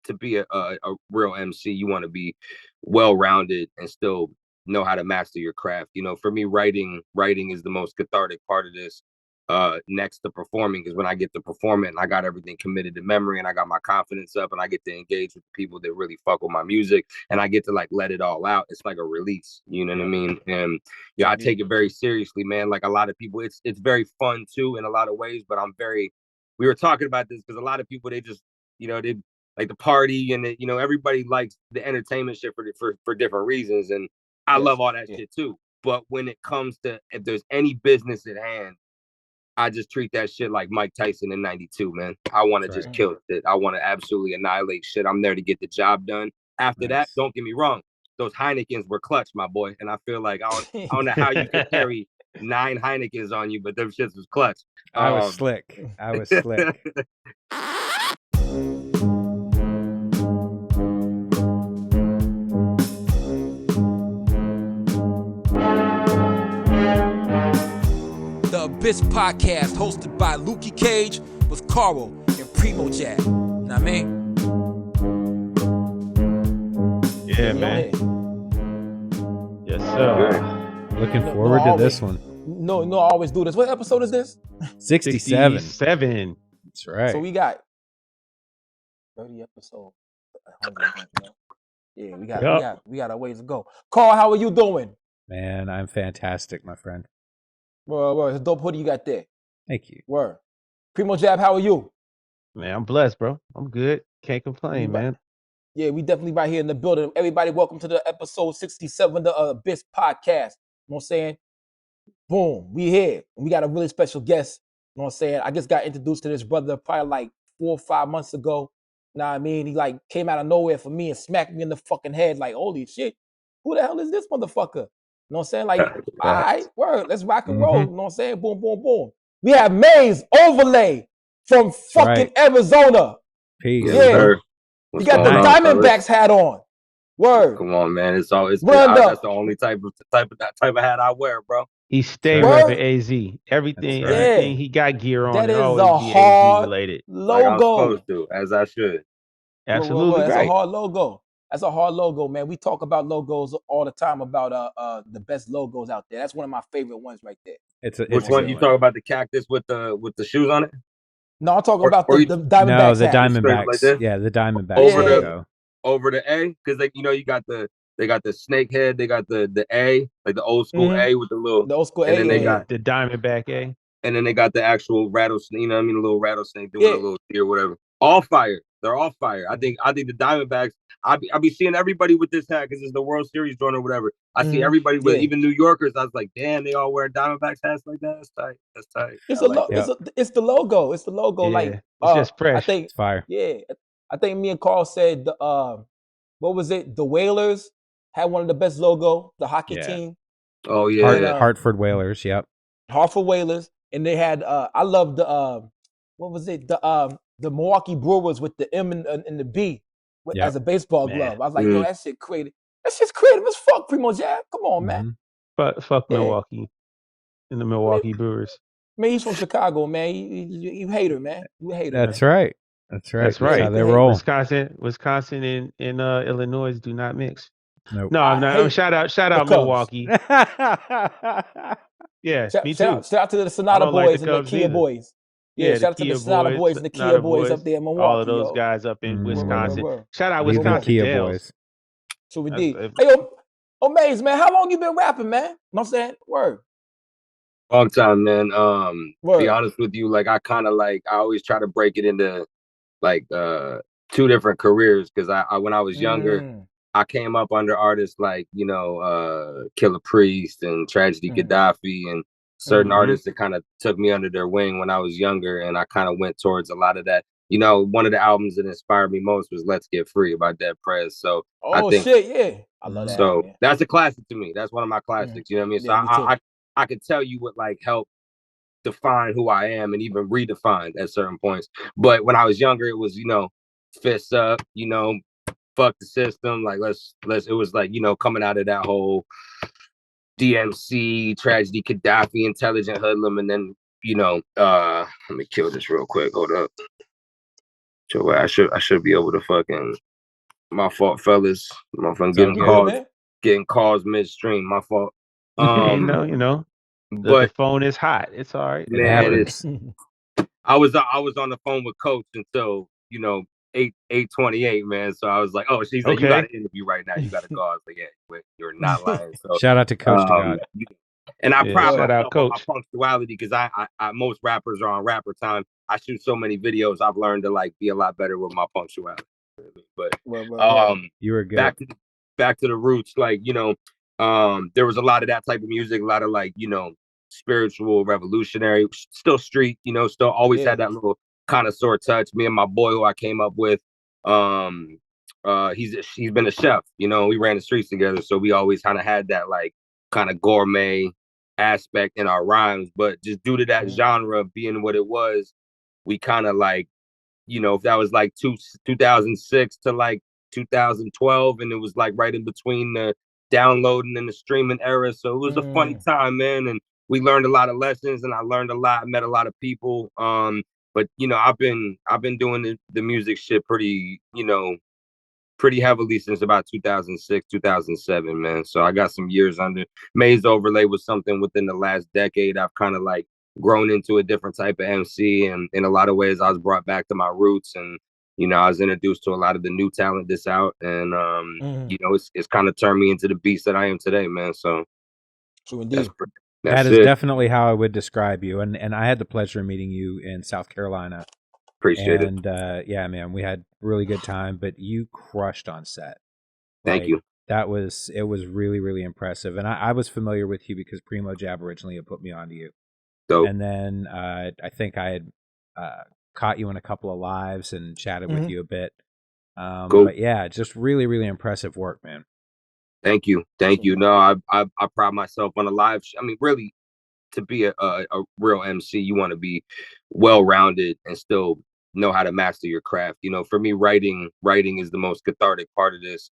to be a real MC, you want to be well-rounded and still know how to master your craft. You know, for me, writing is the most cathartic part of this. Next to performing, is when I get to perform it and I got everything committed to memory and I got my confidence up and I get to engage with people that really fuck with my music and I get to like let it all out. It's like a release, you know what I mean? And yeah, I take it very seriously, man. Like a lot of people, it's very fun too in a lot of ways, but we were talking about this because a lot of people, they just, you know, they like the party and you know, everybody likes the entertainment shit for different reasons. And I love all that shit too. But when it comes to, if there's any business at hand, I just treat that shit like Mike Tyson in '92, man. I want to just kill it. I want to absolutely annihilate shit. I'm there to get the job done. After that, don't get me wrong, those Heinekens were clutch, my boy. And I feel like I don't know how you could carry 9 Heinekens on you, but them shits was clutch. I was slick. The Abyss Podcast, hosted by Lukey Cage with Karl and PrimoJAB. Know what I mean? Yeah, man. Yes, sir. Looking forward to this one. No, I always do this. What episode is this? 67. 67. That's right. So we got 30 episodes. Yeah, we got a ways to go. Karl, how are you doing? Man, I'm fantastic, my friend. Well, it's a dope hoodie you got there. Thank you. Word. PrimoJAB, how are you? Man, I'm blessed, bro. I'm good. Can't complain, man. Yeah, we definitely right here in the building. Everybody, welcome to the episode 67 of the Abyss Podcast. You know what I'm saying? Boom, we here. We got a really special guest. You know what I'm saying? I just got introduced to this brother probably like 4 or 5 months ago. You know what I mean? He like came out of nowhere for me and smacked me in the fucking head like, holy shit, who the hell is this motherfucker? You know what I'm saying? Like, all right, word, let's rock and roll. You know what I'm saying? Boom, boom, boom. We have Maze Overlay from fucking Arizona. Peace. Yeah. You got the Diamondbacks hat on. Word. Come on, man. That's the only type of hat I wear, bro. He stay repping AZ. Everything he got gear on. That is always a be hard AZ related. logo. Like I'm supposed to, as I should. Absolutely. That's right. a hard logo. That's a hard logo, man. We talk about logos all the time about the best logos out there. That's one of my favorite ones right there. Which one you talk about? The cactus with the shoes on it? No, I'm talking about the Diamondbacks. No, the Diamondbacks. Like yeah, the Diamondbacks. Over the A, because you got they got the snake head, they got the A, like the old school A with the old school A, and then they got the Diamondback A, and then they got the actual rattlesnake. You know what I mean? A little rattlesnake doing a little deer, whatever. All fire. They're all fire. I think the Diamondbacks. I be seeing everybody with this hat because it's the World Series joint or whatever. I see everybody with even New Yorkers. I was like, damn, they all wear Diamondbacks hats like that. That's tight. That's tight. It's the logo. It's the logo. Yeah, like it's just fresh. I think it's fire. Yeah, I think me and Karl said what was it? The Whalers had one of the best logo. The hockey team. Oh yeah, Hartford Whalers. Yep. Hartford Whalers, and they had I love the what was it? The Milwaukee Brewers with the M and the B. As a baseball glove. I was like, yo, that shit creative. That shit's creative as fuck, PrimoJAB. Come on, man. Fuck Milwaukee and the Milwaukee Brewers. Man, he's from Chicago, man. You hater, man. You a hater. That's right. That's right. How they roll. Wisconsin and Illinois do not mix. Nope. No, I'm not. Shout out Milwaukee. Yeah, me too. Shout out to the Sonata boys and the Kia boys. Yeah, shout out to the Sonata boys and the Kia boys up there in Milwaukee. All of those guys up in Wisconsin. Shout out Wisconsin Kia boys. So we did. Hey, Maze, man, how long you been rapping, man? You know what I'm saying? Word. Long time, man. Be honest with you, like I always try to break it into like 2 different careers because I when I was younger, I came up under artists like, Killer Priest and Tragedy Gaddafi and certain artists that kind of took me under their wing when I was younger, and I kind of went towards a lot of that. One of the albums that inspired me most was Let's Get Free by Dead Prez. So I think, I love that. So man. That's a classic to me. That's one of my classics. You know what I mean? So I could tell you what like helped define who I am and even redefined at certain points. But when I was younger, it was, fists up, fuck the system. Like let's it was like, coming out of that whole DMC, Tragedy, Gaddafi, Intelligent Hoodlum, and then, let me kill this real quick. Hold up. So I should be able to fucking. My fault, fellas. Motherfucking getting calls midstream. My fault. The But phone is hot. It's all right. It man, happens. I was on the phone with Coach until 8:28, man. So I was like, oh, she said you got an interview right now. You got to go. I was like, yeah, you're not lying. So shout out to Coach to God. And I pride shout out, myself on my Coach. punctuality because I most rappers are on rapper time. I shoot so many videos. I've learned to like be a lot better with my punctuality. But you were good. Back to the roots, like there was a lot of that type of music, a lot of like spiritual, revolutionary, still street, still always had that little connoisseur touch. Me and my boy who I came up with, he's been a chef. We ran the streets together, so we always kind of had that like kind of gourmet aspect in our rhymes. But just due to that genre being what it was, we kind of like, if that was like 2006 to like 2012, and it was like right in between the downloading and the streaming era. So it was a funny time, man. And we learned a lot of lessons, and I learned a lot, met a lot of people. But I've been doing the music shit pretty heavily since about 2006, 2007, man. So I got some years under. Maze Overlay was something within the last decade I've kind of like grown into a different type of MC, and in a lot of ways I was brought back to my roots, and I was introduced to a lot of the new talent that's out, and it's kind of turned me into the beast that I am today, man. So true indeed. That is definitely how I would describe you, and I had the pleasure of meeting you in South Carolina. Appreciate it. And yeah, man, we had really good time, but you crushed on set. Thank you. It was really, really impressive. And I was familiar with you because PrimoJAB originally had put me onto you. Dope. And then I think I had caught you in a couple of lives and chatted with you a bit. Cool. But yeah, just really, really impressive work, man. Thank you. No, I pride myself on a live. I mean, really, to be a real MC, you want to be well-rounded and still know how to master your craft. For me, writing is the most cathartic part of this,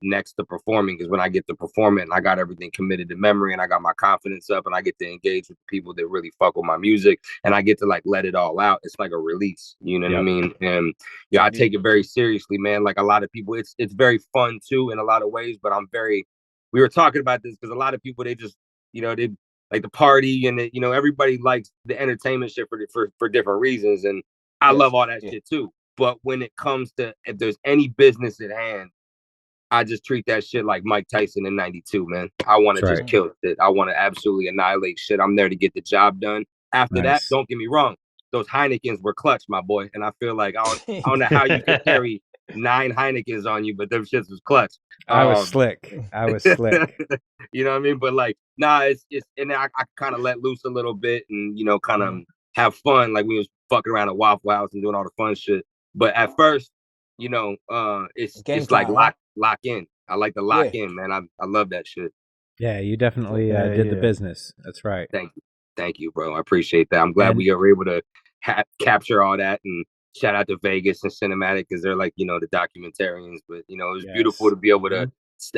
next to performing, because when I get to perform it and I got everything committed to memory and I got my confidence up and I get to engage with people that really fuck with my music and I get to like let it all out, it's like a release, you know what I mean? And I take it very seriously, man. Like a lot of people, it's very fun too in a lot of ways, but we were talking about this because a lot of people, they just, they like the party and everybody likes the entertainment shit for different reasons. And I love all that shit too. But when it comes to, if there's any business at hand, I just treat that shit like Mike Tyson in 92, man. I want to just kill it. I want to absolutely annihilate shit. I'm there to get the job done. After that, don't get me wrong, those Heinekens were clutch, my boy. And I feel like I don't know how you could carry 9 Heinekens on you, but them shits was clutch. I was slick. You know what I mean? But like, nah, it's and I kind of let loose a little bit and kind of have fun. Like we was fucking around at Waffle House and doing all the fun shit. But at first, it's like lock in. I like to lock in, man. I love that shit. Yeah, you definitely did the business. That's right. Thank you, bro. I appreciate that. I'm glad we were able to capture all that, and shout out to Vegas and Cinematic because they're like, the documentarians. But it was beautiful to be able to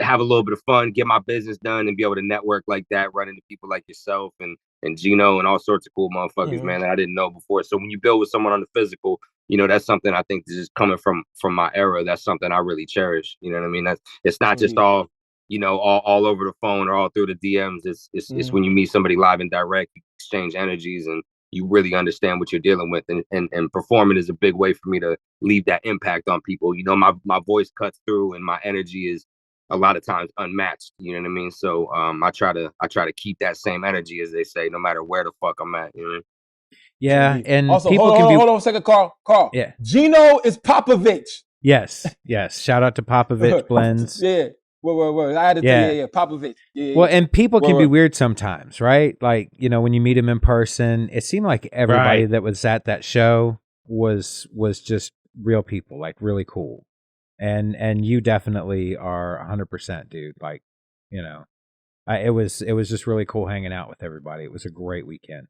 have a little bit of fun, get my business done, and be able to network like that, run into people like yourself and Gino and all sorts of cool motherfuckers, man, that I didn't know before. So when you build with someone on the physical, that's something I think is coming from my era. That's something I really cherish. You know what I mean? It's not just all, all over the phone or all through the DMs. It's when you meet somebody live and direct, you exchange energies and you really understand what you're dealing with. And performing is a big way for me to leave that impact on people. My voice cuts through and my energy is a lot of times unmatched. You know what I mean? So I try to keep that same energy, as they say, no matter where the fuck I'm at. You know? Yeah, and also, people hold on a second, Karl. Yeah, Gino is Popovich. Yes. Shout out to Popovich Blends. Word. I had to tell Popovich. Well, and people can be weird sometimes, right? Like when you meet him in person, it seemed like everybody that was at that show was just real people, like really cool. And you definitely are 100%, dude. Like, it was just really cool hanging out with everybody. It was a great weekend.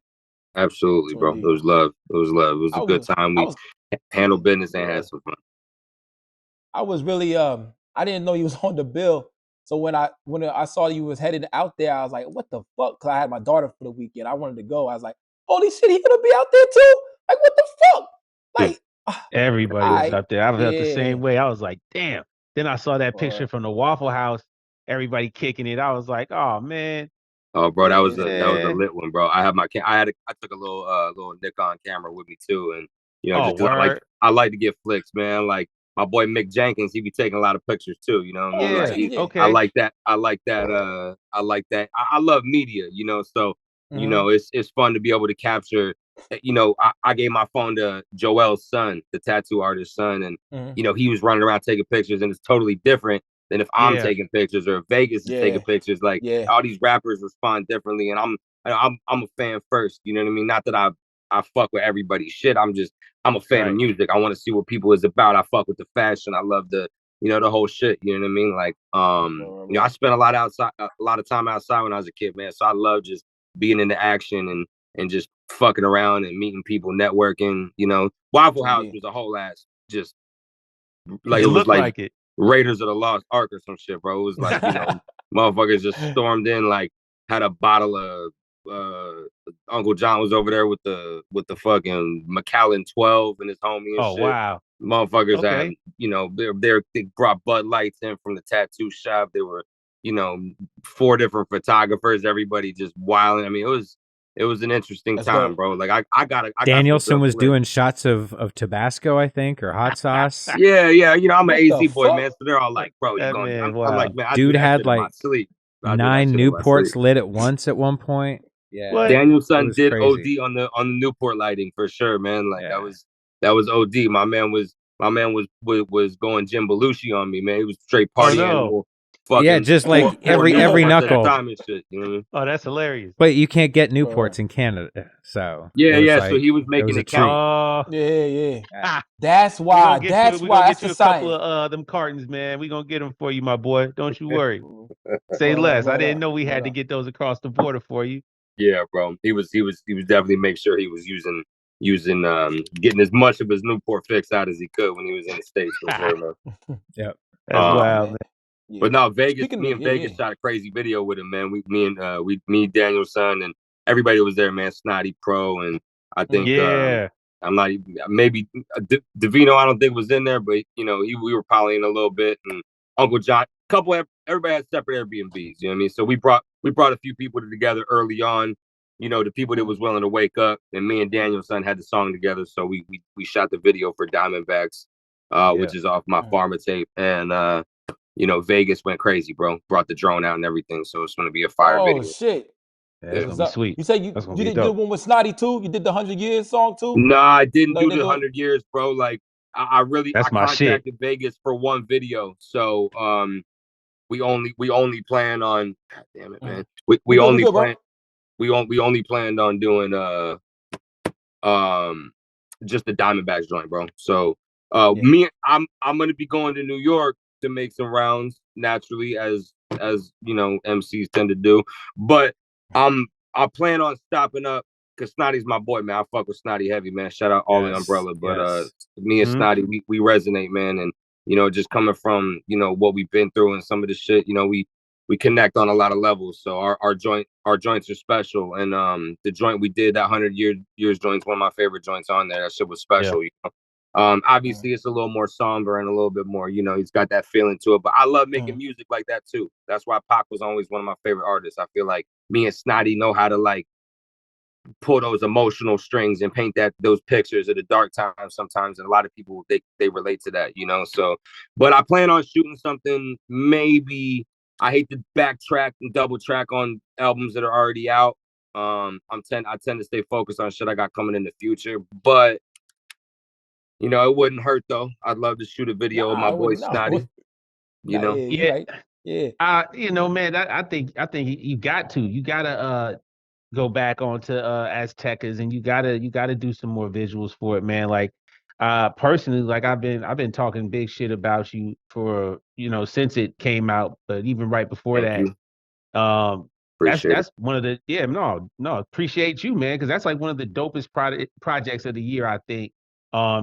Absolutely, bro. It was love. It was a good time. We handled business and had some fun. I was really I didn't know you was on the bill. So when I saw you was headed out there, I was like, what the fuck? Cause I had my daughter for the weekend. I wanted to go. I was like, holy shit, he gonna be out there too? Like, what the fuck? Like, Everybody was up there. I felt the Yeah. same way. I was like, damn. Then I saw that picture from the Waffle House, everybody kicking it. I was like, oh man. Oh, bro, that was a Yeah. lit one, bro. I have my I took a little Nikon camera with me too, and you know, Oh, just 'cause word. I like to get flicks, man. Like my boy Mick Jenkins, he be taking a lot of pictures too. You know what I mean? Yeah. Like Okay. I like that. I like that. I like that. I love media, you know. So you know, it's fun to be able to capture. You know, I gave my phone to Joel's son, the tattoo artist's son, and you know, he was running around taking pictures, and it's totally different than if I'm taking pictures or if Vegas is taking pictures. Like all these rappers respond differently, and I'm a fan first. You know what I mean? Not that I fuck with everybody's shit. I'm a fan of music. I want to see what people is about. I fuck with the fashion. I love the the whole shit. You know what I mean? Like you know, I spent a lot of time outside when I was a kid, man. So I love just being into action and just fucking around and meeting people, networking. You know, Waffle House was a whole ass just like it was like it. Raiders of the Lost Ark or some shit, bro. It was like, you know, motherfuckers just stormed in, like had a bottle of Uncle John was over there with the fucking Macallan 12 and his homie and shit. Wow. Motherfuckers had, you know, they brought Bud Lights in from the tattoo shop. They were, you know, 4 different photographers, everybody just wilding. I mean, it was an interesting time, bro. Like I got Danielson was doing shots of Tabasco, I think, or hot sauce. Yeah, you know, I'm an AZ boy, man. So they're all like, bro, you going? I'm like, man, I dude do that had shit in my like sleep. 9 Newports lit at once at one point. Yeah, Danielson did crazy. OD on the Newport lighting for sure, man. Like that was OD. My man was going Jim Belushi on me, man. He was straight party animal. Fucking just like every knuckle. Time and shit, you know what I mean? Oh, that's hilarious. But you can't get Newports in Canada, so yeah. Like, so he was making it count. Yeah. That's why. That's we're why. Gonna that's get you the a science. couple of them cartons, man. We're gonna get them for you, my boy. Don't you worry. Say less. I didn't know we had to get those across the border for you. Yeah, bro. He was definitely make sure he was using getting as much of his Newport fix out as he could when he was in the States for sure, man. Yep. That's wild, man. Yeah. But now Vegas, Vegas shot a crazy video with him, man. Me, Danielson, and everybody was there, man. Snotty Pro, and I think I'm not even maybe Davino. I don't think was in there, but you know we were probably in a little bit, and Uncle John. Everybody had separate Airbnbs. You know what I mean? So we brought a few people together early on. You know, the people that was willing to wake up, and me and Danielson had the song together. So we shot the video for Diamondbacks, which is off my Pharma tape, and you know, Vegas went crazy, bro. Brought the drone out and everything, so it's going to be a fire video. Oh shit! That's gonna be sweet. You said you did one with Snotty too. You did the 100 Years song too. No, I didn't do the 100 Years, bro. Like I contacted Vegas for one video, so we only plan on. God damn it, man. We only planned on doing just the Diamondbacks joint, bro. So I'm gonna be going to New York to make some rounds naturally, as you know, MCs tend to do. But I plan on stopping up because Snotty's my boy, man. I fuck with Snotty heavy, man. Shout out all the Umbrella. But me and Snotty, we resonate, man. And you know, just coming from, you know, what we've been through and some of the shit, you know, we connect on a lot of levels. So our joints are special. And the joint we did, that 100 years joint's one of my favorite joints on there. That shit was special, you know. Obviously it's a little more somber and a little bit more, you know, he's got that feeling to it. But I love making music like that too. That's why Pac was always one of my favorite artists. I feel like me and Snotty know how to like pull those emotional strings and paint those pictures of the dark times sometimes, and a lot of people they relate to that, you know. So but I plan on shooting something. Maybe I hate to backtrack and double track on albums that are already out. I tend to stay focused on shit I got coming in the future, but you know, it wouldn't hurt though. I'd love to shoot a video of my boy Snotty. You know, you know, man, I think you gotta go back onto Aztecas, and you gotta do some more visuals for it, man. Like personally, like I've been talking big shit about you for, you know, since it came out, but even right before Thank that. you. That's one of the appreciate you, man, because that's like one of the dopest projects of the year, I think.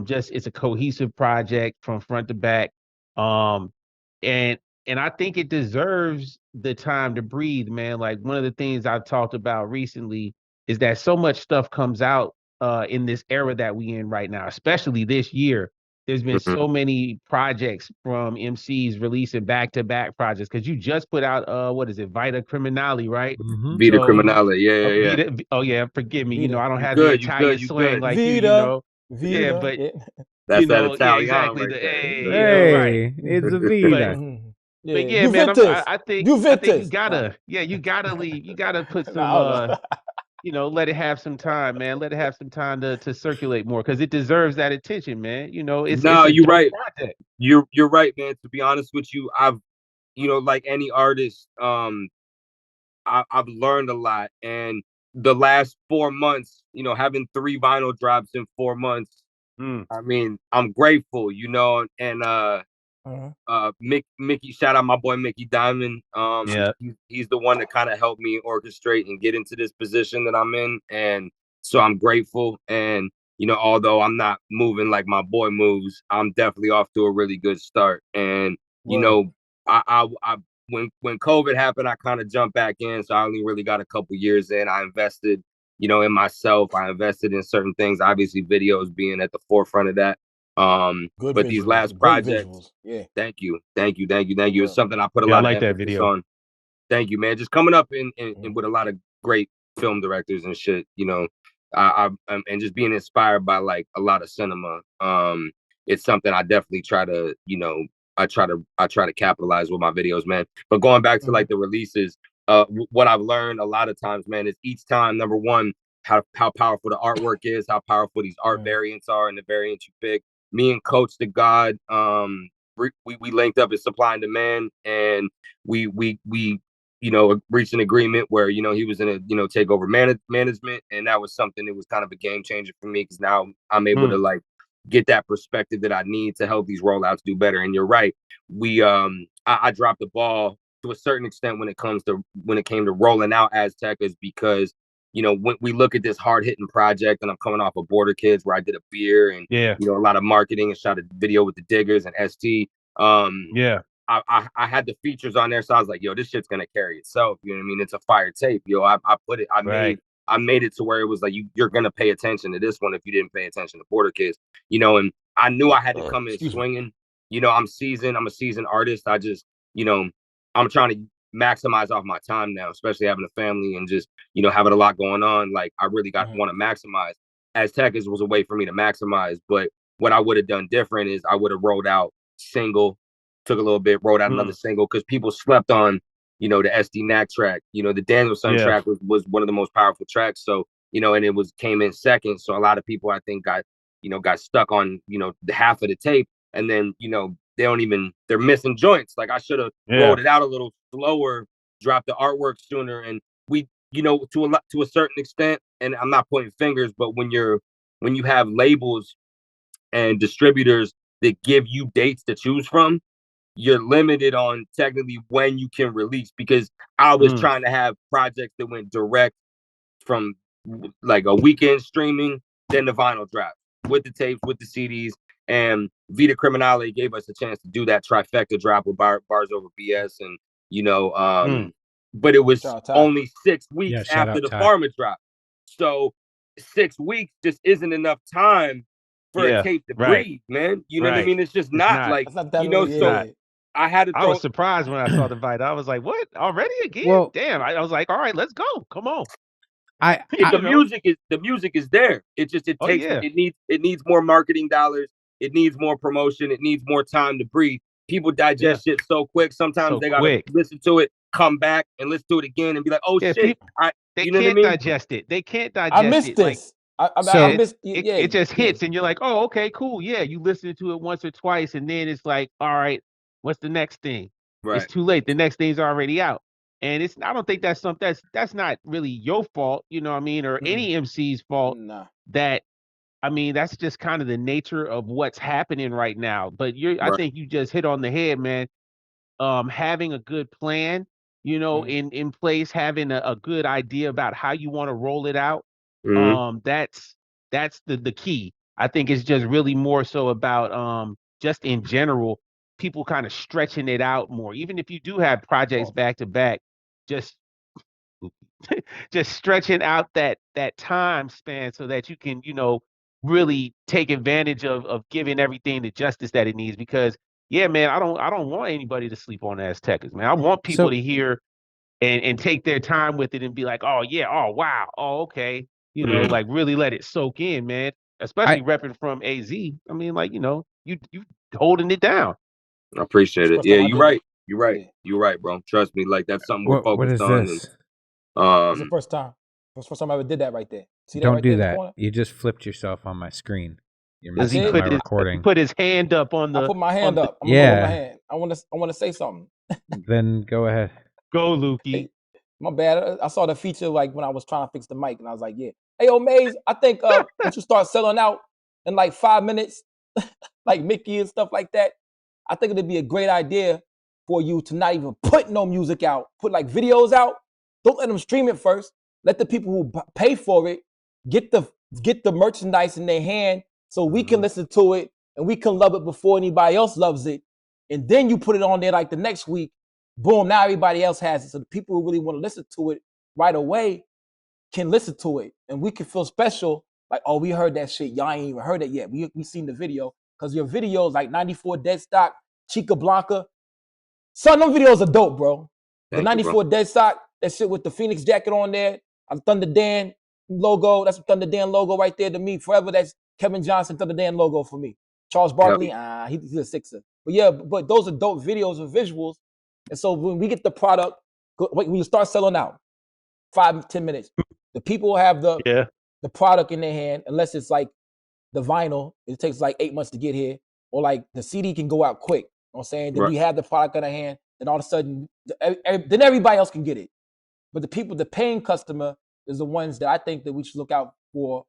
Just it's a cohesive project from front to back. And I think it deserves the time to breathe, man. Like one of the things I've talked about recently is that so much stuff comes out in this era that we in right now, especially this year. There's been so many projects from MCs releasing back-to-back projects because you just put out what is it, Vita Criminale, right? Vita Criminale, yeah. Vita, oh yeah, forgive me. You know, Vita. I don't You have the good, Italian you slang good. like you Vita. know. Yeah, but That's you that know, yeah, Italian exactly. right The there. right. Hey, it's a But Vita. Yeah. yeah, man, Juventus. I think you Juventus. gotta, you gotta leave. You gotta put some Nah, let it have some time, man. Let it have some time to circulate more because it deserves that attention, man. You know, it's No, a you're dope right. project. You're right, man. To be honest with you, I've like any artist, I've learned a lot. And the last 4 months, having 3 vinyl drops in 4 months, I mean, I'm grateful, and Mickey, shout out my boy Mickey Diamond. Yeah. He's the one that kind of helped me orchestrate and get into this position that I'm in. And so I'm grateful. And, although I'm not moving like my boy moves, I'm definitely off to a really good start. And, I when COVID happened, I kind of jumped back in. So I only really got a couple years in. I invested, in myself. I invested in certain things, obviously videos being at the forefront of that. good But visuals, these last great projects, visuals. Yeah. thank you. It's something I put a Yeah, I lot of like that emphasis video. on. Thank you, man. Just coming up in with a lot of great film directors and shit, I'm and just being inspired by like a lot of cinema. It's something I definitely try to, I try to capitalize with my videos, man. But going back to like the releases, what I've learned a lot of times, man, is each time, number one, how powerful the artwork is, how powerful these art variants are, and the variants you pick. Me and Coach the God, we linked up as supply and demand, and we reached an agreement where he was gonna take over management, and that was something that was kind of a game changer for me because now I'm able to like get that perspective that I need to help these rollouts do better. And you're right, I dropped the ball to a certain extent when it came to rolling out Aztecas because when we look at this hard hitting project, and I'm coming off of Border Kids where I did a beer and a lot of marketing and shot a video with the Diggers and ST. I had the features on there, so I was like, yo, this shit's gonna carry itself. You know what I mean? It's a fire tape. I made it to where it was like you're gonna pay attention to this one if you didn't pay attention to Border Kids. And I knew I had to come in swinging. I'm a seasoned artist. I just, I'm trying to maximize off my time now, especially having a family and just, having a lot going on. Like I really want to maximize. Aztecas was a way for me to maximize, but what I would have done different is I would have rolled out single, took a little bit, wrote out another single because people slept on, the SD Knack track. The Danielson track was one of the most powerful tracks. So, and it came in second. So a lot of people I think got stuck on, the half of the tape, and then, they're missing joints. Like I should have rolled it out a little slower, dropped the artwork sooner. And we, to a certain extent, and I'm not pointing fingers, but when you have labels and distributors that give you dates to choose from, you're limited on technically when you can release, because I was trying to have projects that went direct from like a weekend streaming, then the vinyl drop with the tapes, with the CDs. And Vita Criminale gave us a chance to do that trifecta drop with Bars Over BS. And, but it was only 6 weeks after the Pharma drop. So 6 weeks just isn't enough time for a tape to breathe, man. You know what I mean? It's just not like, so I had to I was surprised when I saw the Vita. I was like, what? Already again? Well, damn. I was like, all right, let's go. Come on. The music is there. It needs more marketing dollars. It needs more promotion. It needs more time to breathe. People digest shit so quick. Sometimes they gotta listen to it, come back and listen to it again and be like, oh shit. They you know can't what I mean? digest it. They can't digest it. I missed this. I missed it just hits and you're like, oh, okay, cool. Yeah. You listen to it once or twice, and then it's like, all right, what's the next thing? Right. It's too late. The next thing's already out. And I don't think that's that's not really your fault, you know what I mean, or any MC's fault. Nah. That's just kind of the nature of what's happening right now. But I think you just hit on the head, man. Having a good plan, in place, having a good idea about how you want to roll it out. That's the key. I think it's just really more so about just in general, people kind of stretching it out more. Even if you do have projects back to back, just just stretching out that time span so that you can, really take advantage of giving everything the justice that it needs. Because yeah, man, I don't want anybody to sleep on Aztecas, man. I want people So to hear and take their time with it and be like, oh yeah, oh wow, oh okay, like really let it soak in, man. I Especially repping from AZ. I mean, like, you holding it down. I appreciate It's the it. first Yeah, time I you're did right. it. You're right. Yeah. You're right, bro. Trust me. Like that's something we're what focused is on. And this? It's the first time. It's the first time I ever did that right there. See that Don't right there do in the that. corner? You just flipped yourself on my screen. You're Because messing up my he recording. put his hand up on I the put my hand on the up. I'm gonna go with my Yeah. hand. I wanna say something. Then go ahead. go, Lukey. Hey, my bad. I saw the feature like when I was trying to fix the mic, and I was like, yeah. Hey, yo, Maze, I think we should start selling out in like 5 minutes, like Mickey and stuff like that. I think it'd be a great idea for you to not even put no music out, put like videos out. Don't let them stream it first. Let the people who pay for it get the merchandise in their hand so we can listen to it and we can love it before anybody else loves it. And then you put it on there like the next week. Boom, now everybody else has it. So the people who really want to listen to it right away can listen to it. And we can feel special. Like, oh, we heard that shit. Y'all ain't even heard it yet. We seen the video. Because your videos like 94 Dead Stock, Chica Blanca. Son, them videos are dope, bro. The thank you, bro. 94 Dead Stock, that shit with the Phoenix jacket on there. Thunder Dan logo. That's a Thunder Dan logo right there to me. Forever, that's Kevin Johnson, Thunder Dan logo for me. Charles Yep. Barkley, he's a Sixer. But yeah, but those are dope videos and visuals. And so when we get the product, when you start selling out, 5-10 minutes, the people will have the product in their hand, unless it's like the vinyl. It takes like 8 months to get here, or like the CD can go out quick. You know what I'm saying? Then Right. we have the product in our hand, and all of a sudden, then everybody else can get it. But the paying customer is the ones that I think that we should look out for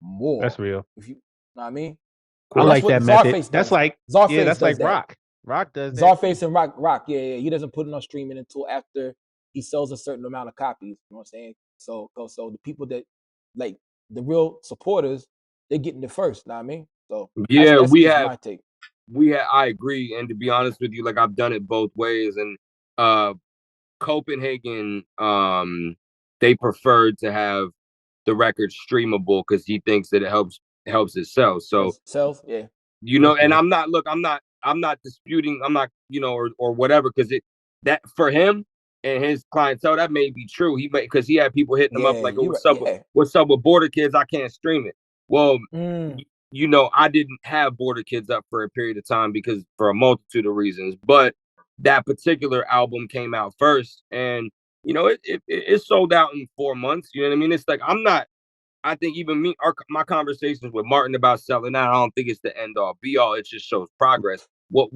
more. That's real. If you know what I mean? I That's like what that method. Czarface That's does. like Czarface that's does like that. Rock. Rock does that. Czarface and Rock, yeah. He doesn't put it on streaming until after he sells a certain amount of copies. You know what I'm saying? So the people that like the real supporters, they're getting it first. Know what I mean? So Yeah, that's just my take. I agree. And to be honest with you, like I've done it both ways. And Copenhagen, they preferred to have the record streamable because he thinks that it helps it sell. So Sells, yeah. and I'm not disputing, I'm not, or whatever, because that for him and his clientele, that may be true. Because he had people hitting him up like, oh, what's up with Border Kids? I can't stream it. Well, I didn't have Border Kids up for a period of time because for a multitude of reasons, but that particular album came out first, and it sold out in 4 months. You know what I mean? It's like I think even my conversations with Martin about selling out, I don't think it's the end all be all. It just shows progress. What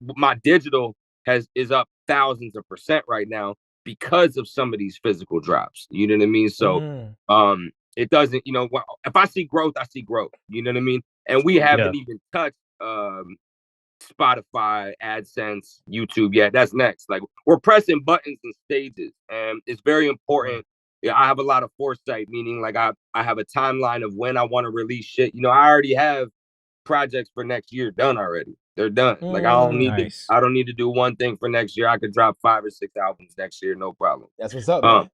my digital is up thousands of percent right now because of some of these physical drops. You know what I mean? So it doesn't, if I see growth, I see growth. You know what I mean? And we haven't even touched Spotify, AdSense, YouTube yet. That's next. Like we're pressing buttons and stages, and it's very important. Yeah, I have a lot of foresight, meaning like I have a timeline of when I want to release shit. I already have projects for next year done already. They're done. Like I don't need to do one thing for next year. I could drop 5 or 6 albums next year, no problem. That's what's up, man.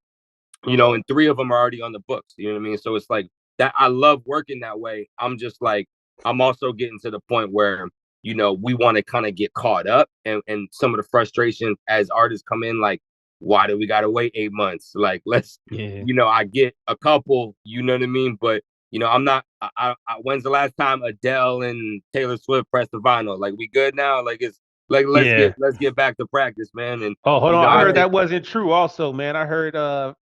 And 3 of them are already on the books. You know what I mean? So it's like that. I love working that way. I'm just like, I'm also getting to the point where, we want to kind of get caught up and some of the frustration as artists come in, like, why do we got to wait 8 months? Like, let's, I get a couple, you know what I mean? But, I'm not, when's the last time Adele and Taylor Swift pressed the vinyl? Like, we good now? Like, it's like, let's get back to practice, man. And hold on. I heard that wasn't true also, man. I heard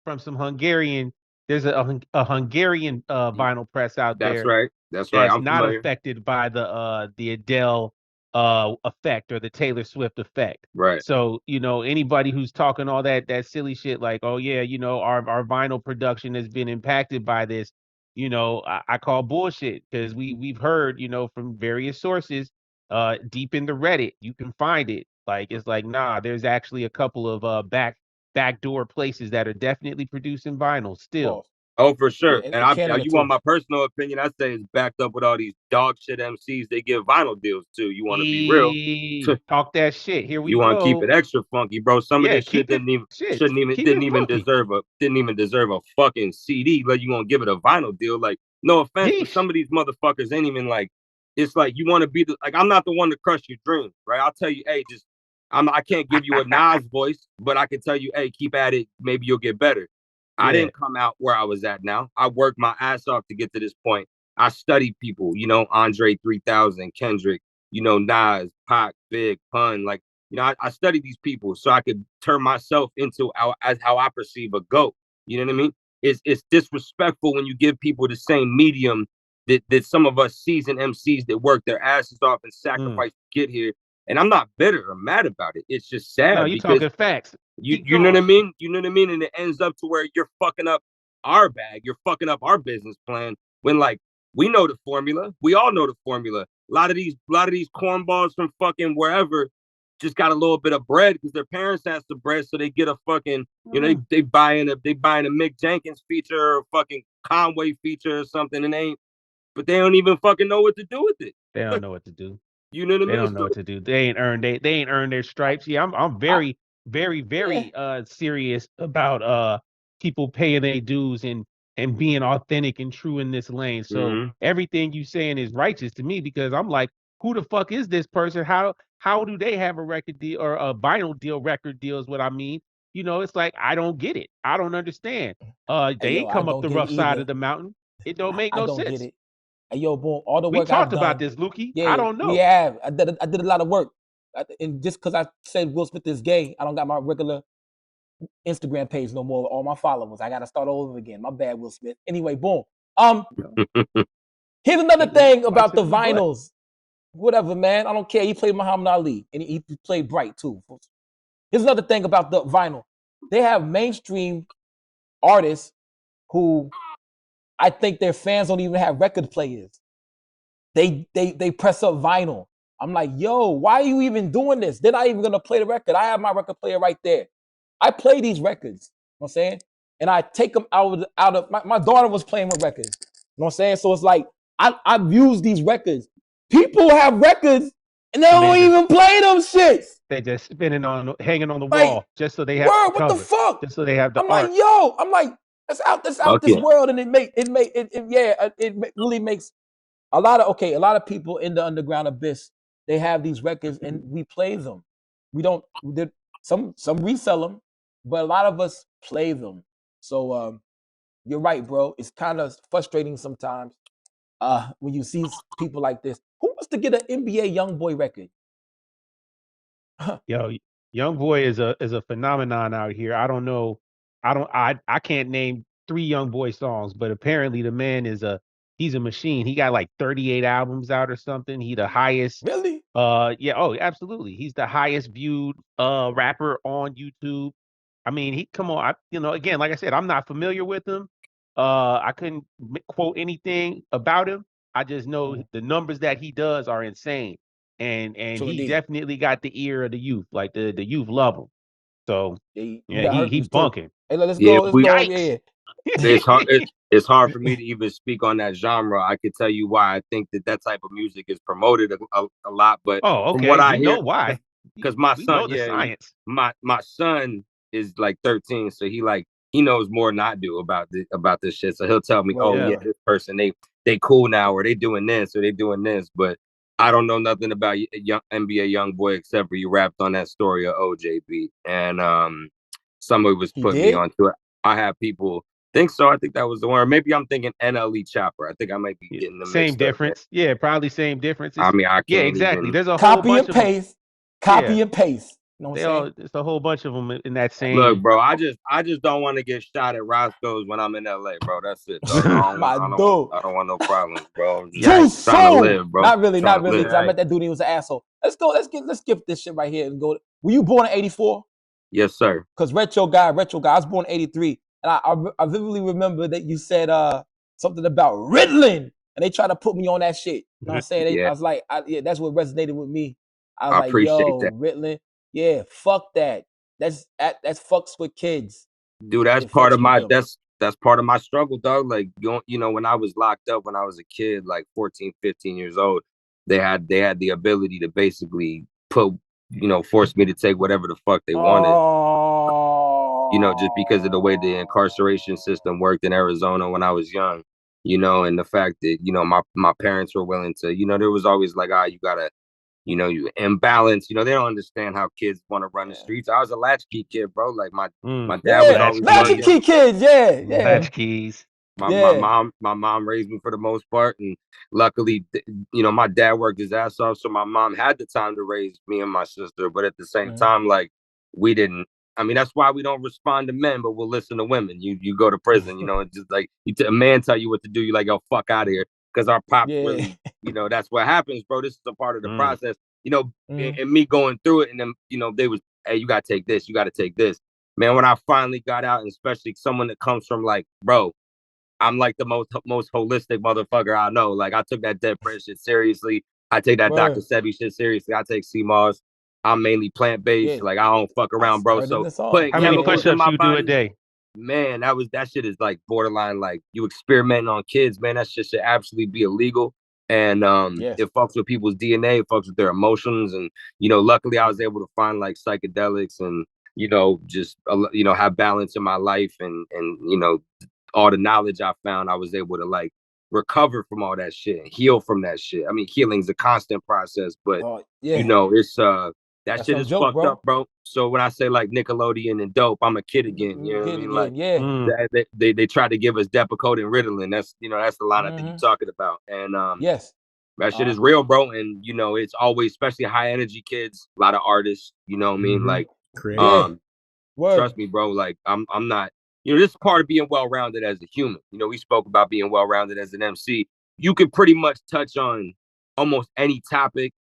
from some Hungarian, there's a Hungarian vinyl press out there. That's right. I'm not affected by the Adele effect or the Taylor Swift effect. Right. So, anybody who's talking all that silly shit like, oh yeah, our vinyl production has been impacted by this, I call bullshit, because we've heard, from various sources, deep in the Reddit, you can find it. Like, it's like, nah, there's actually a couple of backdoor places that are definitely producing vinyl still. Oh, for sure. in And Canada you too. want my personal opinion? I say it's backed up with all these dog shit MCs they give vinyl deals to. You want to be real? Talk that shit. Here we You want to keep go. it extra funky, bro. Some of Yeah, this shit keep it shit. Keep didn't it even funky. deserve a fucking CD. Like you gonna give it a vinyl deal? Like no offense, but Yeesh. some of these motherfuckers ain't even like. It's like you want to be like I'm not the one to crush your dreams, right? I'll tell you, hey, just I can't give you a Nas voice, but I can tell you, hey, keep at it. Maybe you'll get better. I didn't come out where I was at now. I worked my ass off to get to this point. I studied people, you know, Andre 3000, Kendrick, you know, Nas, Pac, Big, Pun. Like, you know, I studied these people so I could turn myself into how I perceive a GOAT. You know what I mean? It's disrespectful when you give people the same medium that some of us seasoned MCs that work their asses off and sacrifice to get here. And I'm not bitter or mad about it. It's just sad. No, you talking facts. You know what I mean? You know what I mean? And it ends up to where you're fucking up our bag. You're fucking up our business plan when like we know the formula. We all know the formula. A lot of these cornballs from fucking wherever just got a little bit of bread because their parents has the bread, so they get a fucking, you know, they buying a Mick Jenkins feature or a fucking Conway feature or something, and but they don't even fucking know what to do with it. They don't know what to do. You know what I mean? They don't know what to do. They ain't earned their stripes. Yeah, I'm very serious about people paying their dues and being authentic and true in this lane. So everything you saying is righteous to me because I'm like, who the fuck is this person? How do they have a record deal or a vinyl deal, record deal is what I mean. You know, it's like I don't get it. I don't understand. They ain't come up the rough side of the mountain. It don't make no sense. I don't get it. Hey, yo, boom, all the We work I've talked done. about this, Lukey. Yeah, I don't know. we have. I did a lot of work. And just because I said Will Smith is gay, I don't got my regular Instagram page no more with all my followers. I got to start all over again. My bad, Will Smith. Anyway, boom. Here's another thing about the vinyls. Whatever, man. I don't care. He played Muhammad Ali, and he played Bright, too. Here's another thing about the vinyl. They have mainstream artists who I think their fans don't even have record players. They press up vinyl. I'm like, yo, why are you even doing this? They're not even gonna play the record. I have my record player right there. I play these records. You know what I'm saying? And I take them out of my daughter was playing with records. You know what I'm saying? So it's like I've used these records. People have records and they don't even play them shits. They just hanging on the wall just so they have the cover. What the fuck? Just so they have the I'm art. like, yo, I'm like, that's out this world, and it really makes a lot of people in the underground abyss. They have these records and we play them. We don't. Some resell them, but a lot of us play them. So you're right, bro. It's kind of frustrating sometimes when you see people like this. Who wants to get an NBA YoungBoy record? Yo, YoungBoy is a phenomenon out here. I don't know. I can't name 3 YoungBoy songs, but apparently the man he's a machine. He got like 38 albums out or something. He the highest. Really? Yeah, oh, absolutely. He's the highest viewed rapper on YouTube. I mean, come on, again, like I said, I'm not familiar with him. I couldn't quote anything about him. I just know the numbers that he does are insane. And he definitely got the ear of the youth. Like the youth love him. So yeah, he bunking. Hey, let's go. Yeah. It's hard for me to even speak on that genre. I could tell you why I think that type of music is promoted a lot, but from what I hear, know why. Because my son, my son is like 13, so he knows more than I do about this shit. So he'll tell me, this person they cool now, or they doing this, or they doing this, but I don't know nothing about young NBA YoungBoy except for you rapped on that story of OJB, and somebody was putting me onto it. I have people think so. I think that was the one. Or maybe I'm thinking NLE Chopper. I think I might be getting the same difference. Yeah, probably same difference. I mean, I can't exactly. Even... There's a whole bunch and paste. Copy and paste. You know what I'm saying? It's a whole bunch of them in that same. Look, bro, I just don't want to get shot at Roscoe's when I'm in LA, bro. That's it. I don't want no problems, bro. I'm just trying to live, bro. Not really. Because I met that dude. He was an asshole. Let's go. Let's skip this shit right here and go. Were you born in '84? Yes, sir. Because retro guy. I was born in '83, and I vividly remember that you said something about Ritalin, and they tried to put me on that shit. You know what I'm saying? I was like, that's what resonated with me. I was like, yo, that. Ritalin. Yeah, fuck that. That's fucks with kids. Dude, that's part of my that's part of my struggle, dog. Like, you know, when I was locked up when I was a kid, like 14, 15 years old, they had the ability to basically force me to take whatever the fuck they wanted. You know, just because of the way the incarceration system worked in Arizona when I was young, you know, and the fact that, you know, my parents were willing to, you know, there was always like, you gotta, you know, you imbalance, you know, they don't understand how kids want to run the streets. I was a latchkey kid, bro. Like my dad was always latchkey kids, latchkeys. My mom raised me for the most part, and luckily, you know, my dad worked his ass off, so my mom had the time to raise me and my sister. But at the same time, like, we didn't. I mean, that's why we don't respond to men, but we'll listen to women. You go to prison, you know, it's just like a man tell you what to do, you like, yo, fuck out of here, because our pops really, you know, that's what happens, bro. This is a part of the process, you know, and me going through it, and then, you know, they was, hey, you gotta take this, you gotta take this, man. When I finally got out, and especially someone that comes from, like, bro, I'm like the most holistic motherfucker I know. Like, I took that dead print shit seriously. I take that Dr. Sebi shit seriously. I take sea moss. I'm mainly plant-based. Like, I don't fuck around, bro. So putting how many push-ups you do a day? Man, that shit is like borderline, like, you experimenting on kids, man. That shit should absolutely be illegal. And it fucks with people's DNA, it fucks with their emotions. And, you know, luckily I was able to find like psychedelics and, you know, just, you know, have balance in my life, and you know, all the knowledge I found, I was able to like recover from all that shit and heal from that shit. I mean, healing's a constant process, but you know, it's that shit is fucked up, bro. So when I say like Nickelodeon and dope, I'm a kid again. You know what I mean? Like, they try to give us Depakote and Ritalin. That's, you know, that's the line I think you're talking about. And that shit is real, bro. And, you know, it's always, especially high energy kids, a lot of artists, you know what I mean? Like, trust me, bro. Like, I'm not, you know, this is part of being well-rounded as a human. You know, we spoke about being well-rounded as an MC. You can pretty much touch on almost any topic,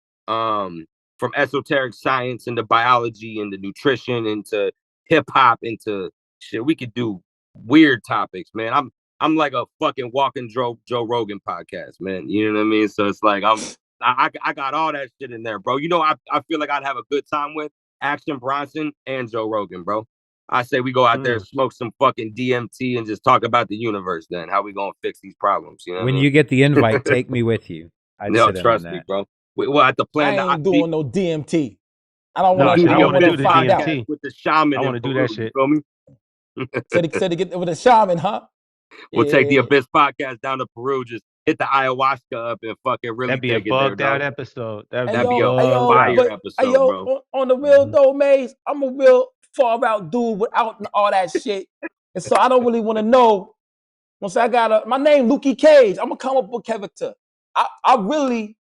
from esoteric science into biology into nutrition into hip hop into shit. We could do weird topics, man. I'm like a fucking walking Joe Rogan podcast, man. You know what I mean? So it's like I got all that shit in there, bro. You know, I feel like I'd have a good time with Action Bronson and Joe Rogan, bro. I say we go out there, smoke some fucking DMT, and just talk about the universe. Then how we gonna fix these problems? You know, when you get the invite, take me with you. No, trust me, bro. Well, at the plan, I ain't doing no DMT. I don't want to find out with the shaman. I want to do that shit. You feel me? said to get with the shaman, huh? We'll take the Abyss podcast down to Peru. Just hit the ayahuasca up and fucking really take it there. That'd be a bugged out episode. That'd be a fire episode, bro. On the real though, Maze, I'm a real far out dude without all that shit, and so I don't really want to know. Once I got my name, Lukey Cage. I'm a comic book character. I really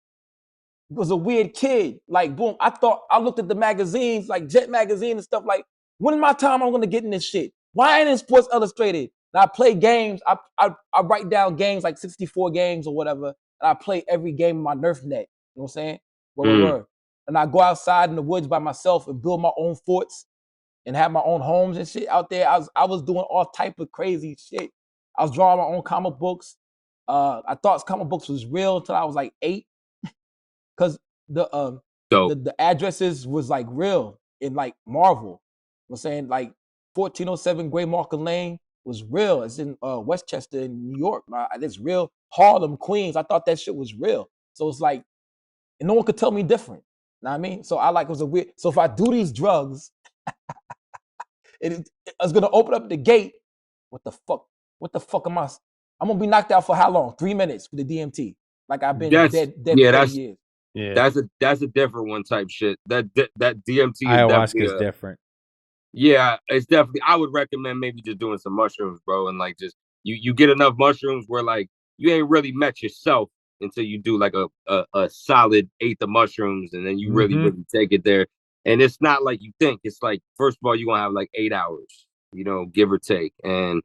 was a weird kid. Like, boom, I looked at the magazines, like Jet Magazine and stuff, like, when is my time I'm gonna get in this shit? Why ain't in Sports Illustrated? And I play games, I write down games, like 64 games or whatever, and I play every game in my Nerf net. You know what I'm saying? Word. And I go outside in the woods by myself and build my own forts and have my own homes and shit out there. I was doing all type of crazy shit. I was drawing my own comic books. I thought comic books was real until I was like 8. Cause the addresses was like real in like Marvel. I'm saying, like 1407 Gray Marker Lane was real. It's in Westchester in New York. It's real. Harlem, Queens. I thought that shit was real. So it's like, and no one could tell me different. You know what I mean? So it was a weird. So if I do these drugs, it's gonna open up the gate. What the fuck am I? I'm gonna be knocked out for how long? 3 minutes for the DMT. Like I've been dead for 30 years. Yeah, that's a different one type shit. That DMT is ayahuasca is different. Yeah, it's definitely. I would recommend maybe just doing some mushrooms, bro, and like just you get enough mushrooms where like you ain't really met yourself until you do like a solid 8 of mushrooms, and then you really take it there. And it's not like you think. It's like, first of all, you're gonna have like 8 hours, you know, give or take, and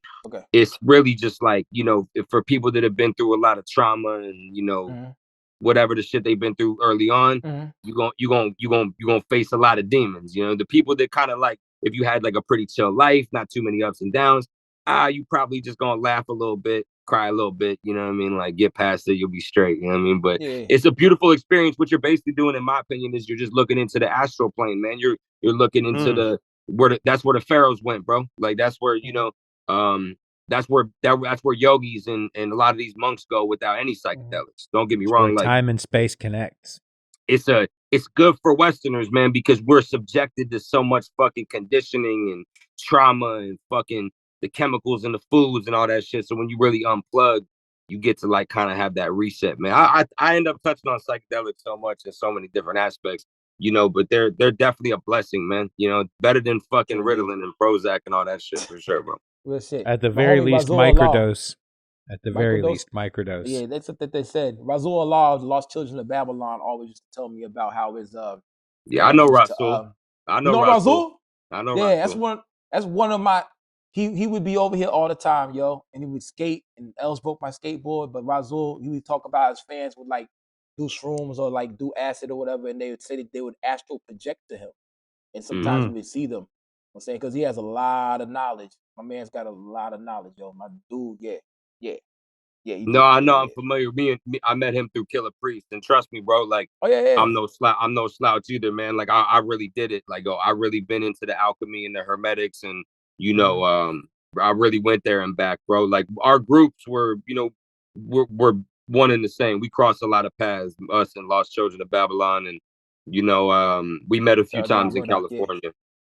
it's really just like, you know, for people that have been through a lot of trauma and, you know, whatever the shit they've been through early on, you're gonna face a lot of demons. You know, the people that kind of like, if you had like a pretty chill life, not too many ups and downs, you probably just gonna laugh a little bit, cry a little bit, you know what I mean? Like, get past it, you'll be straight, you know what I mean? But it's a beautiful experience. What you're basically doing, in my opinion, is you're just looking into the astral plane, man. You're looking into that's where the pharaohs went, bro. Like, that's where, you know, that's where yogis and a lot of these monks go without any psychedelics. Don't get me It's wrong. where Like, time and space connects. It's good for Westerners, man, because we're subjected to so much fucking conditioning and trauma and fucking the chemicals and the foods and all that shit. So when you really unplug, you get to like kind of have that reset, man. I end up touching on psychedelics so much in so many different aspects, you know, but they're definitely a blessing, man. You know, better than fucking Ritalin and Prozac and all that shit for sure, bro. Real shit. At the very least, microdose. At the very least, microdose. Yeah, that's what they said. Rasul Allah, the Lost Children of Babylon, always used to tell me about how his yeah, I know Rasul. I know Rasul. I know yeah, Rasul. that's one of my he would be over here all the time, yo, and he would skate and else broke my skateboard. But Rasul, he would talk about his fans would like do shrooms or like do acid or whatever, and they would say that they would astral project to him. And sometimes you would see them. I'm saying, because he has a lot of knowledge. My man's got a lot of knowledge, yo. My dude, yeah. No, I know. I'm familiar. I met him through Killer Priest, and trust me, bro. Like, I'm no slouch either, man. Like, I really did it. Like, I really been into the alchemy and the hermetics, and you know, I really went there and back, bro. Like, our groups were, you know, we're one and the same. We crossed a lot of paths, us and Lost Children of Babylon, and you know, we met a few times in California.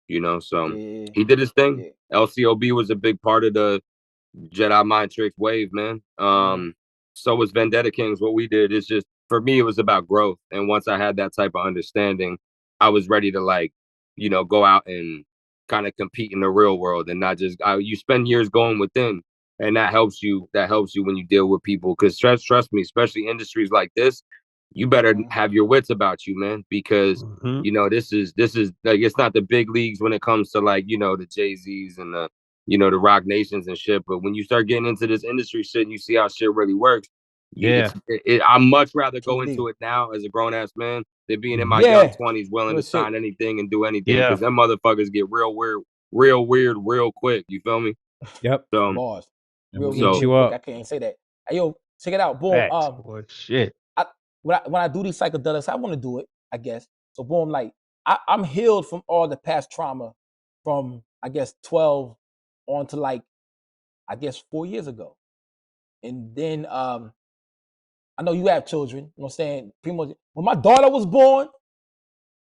You know, so he did his thing. LCOB was a big part of the Jedi Mind Tricks wave, man. So was Vendetta Kings. What we did is just, for me, it was about growth. And once I had that type of understanding, I was ready to, like, you know, go out and kind of compete in the real world and not just, you spend years going within, and that helps you when you deal with people. Because trust me, especially industries like this, you better have your wits about you, man, because you know, this is like, it's not the big leagues when it comes to, like, you know, the Jay-Z's and the, you know, the Rock Nations and shit. But when you start getting into this industry shit and you see how shit really works, I much rather go into it now as a grown ass man than being in my young 20s willing to sign anything and do anything, because them motherfuckers get real weird real quick. You feel me? Yep. So boss. Real quick. I can't say that. Hey, yo, check it out. Boom. Shit. When I do these psychedelics, I want to do it, I guess. So boom, like I'm healed from all the past trauma from, I guess, 12 on to, like, I guess 4 years ago. And then I know you have children, you know what I'm saying? When my daughter was born,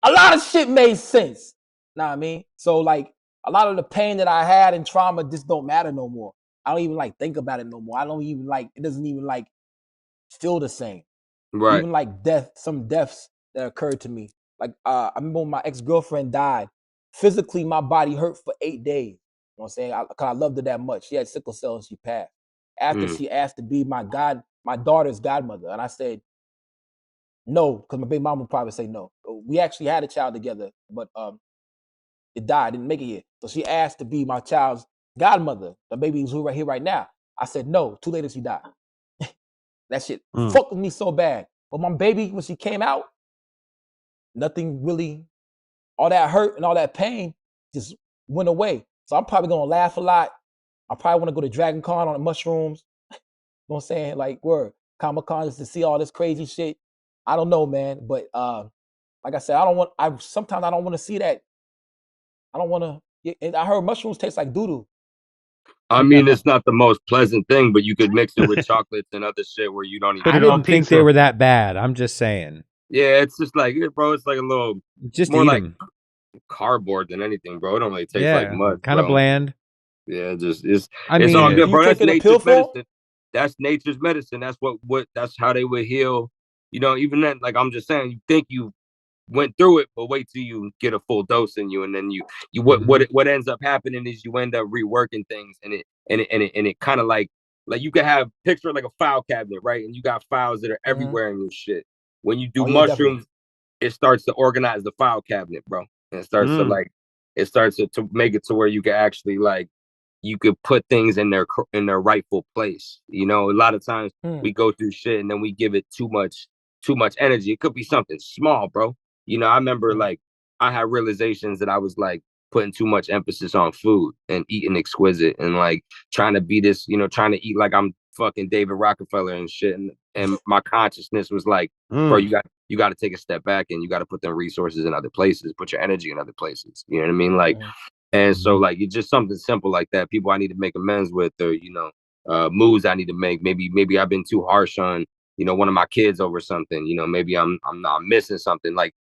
a lot of shit made sense. Know what I mean? So, like, a lot of the pain that I had and trauma just don't matter no more. I don't even like think about it no more. I don't even like, it doesn't even like feel the same. right. Even like some deaths that occurred to me. Like, I remember when my ex-girlfriend died, physically my body hurt for 8 days. You know what I'm saying? Cause I loved her that much. She had sickle cell and she passed. After she asked to be my daughter's godmother. And I said, no, because my baby mama would probably say no. We actually had a child together, but it died, didn't make it here. So she asked to be my child's godmother. The baby who's right here right now. I said no. Too late, she died. That shit fucked with me so bad. But my baby, when she came out, nothing really, all that hurt and all that pain just went away. So I'm probably gonna laugh a lot. I probably want to go to Dragon Con on the mushrooms. You know what I'm saying? Like, word, Comic-Con, just to see all this crazy shit. I don't know, man. But like I said, sometimes I don't want to see that. I don't want to. I heard mushrooms taste like doo-doo. I mean, it's not the most pleasant thing, but you could mix it with chocolates and other shit where you don't even. I didn't think they were that bad. I'm just saying. Yeah, it's just like, bro, it's like a little, just more eat like them. Cardboard than anything, bro. It don't really taste like much. Kind of bland. Yeah, it's mean, all good, bro. That's nature's medicine. That's nature's medicine. That's that's how they would heal. You know, even then, like, I'm just saying, you think you went through it, but wait till you get a full dose in you, and then what ends up happening is you end up reworking things, and it kind of like you could have, picture like a file cabinet, right? And you got files that are everywhere in your shit. When you do mushrooms, it starts to organize the file cabinet, bro. And it starts to make it to where you can actually, like, you could put things in their rightful place. You know, a lot of times we go through shit and then we give it too much energy. It could be something small, bro. You know, I remember like I had realizations that I was like putting too much emphasis on food and eating exquisite and like trying to be this, you know, trying to eat like I'm fucking David Rockefeller and shit. And my consciousness was like, bro, you got to take a step back and you got to put them resources in other places, put your energy in other places. You know what I mean? Like, And so like it's just something simple like that. People I need to make amends with, or moves I need to make. Maybe I've been too harsh on one of my kids over something. Maybe I'm not missing something. Like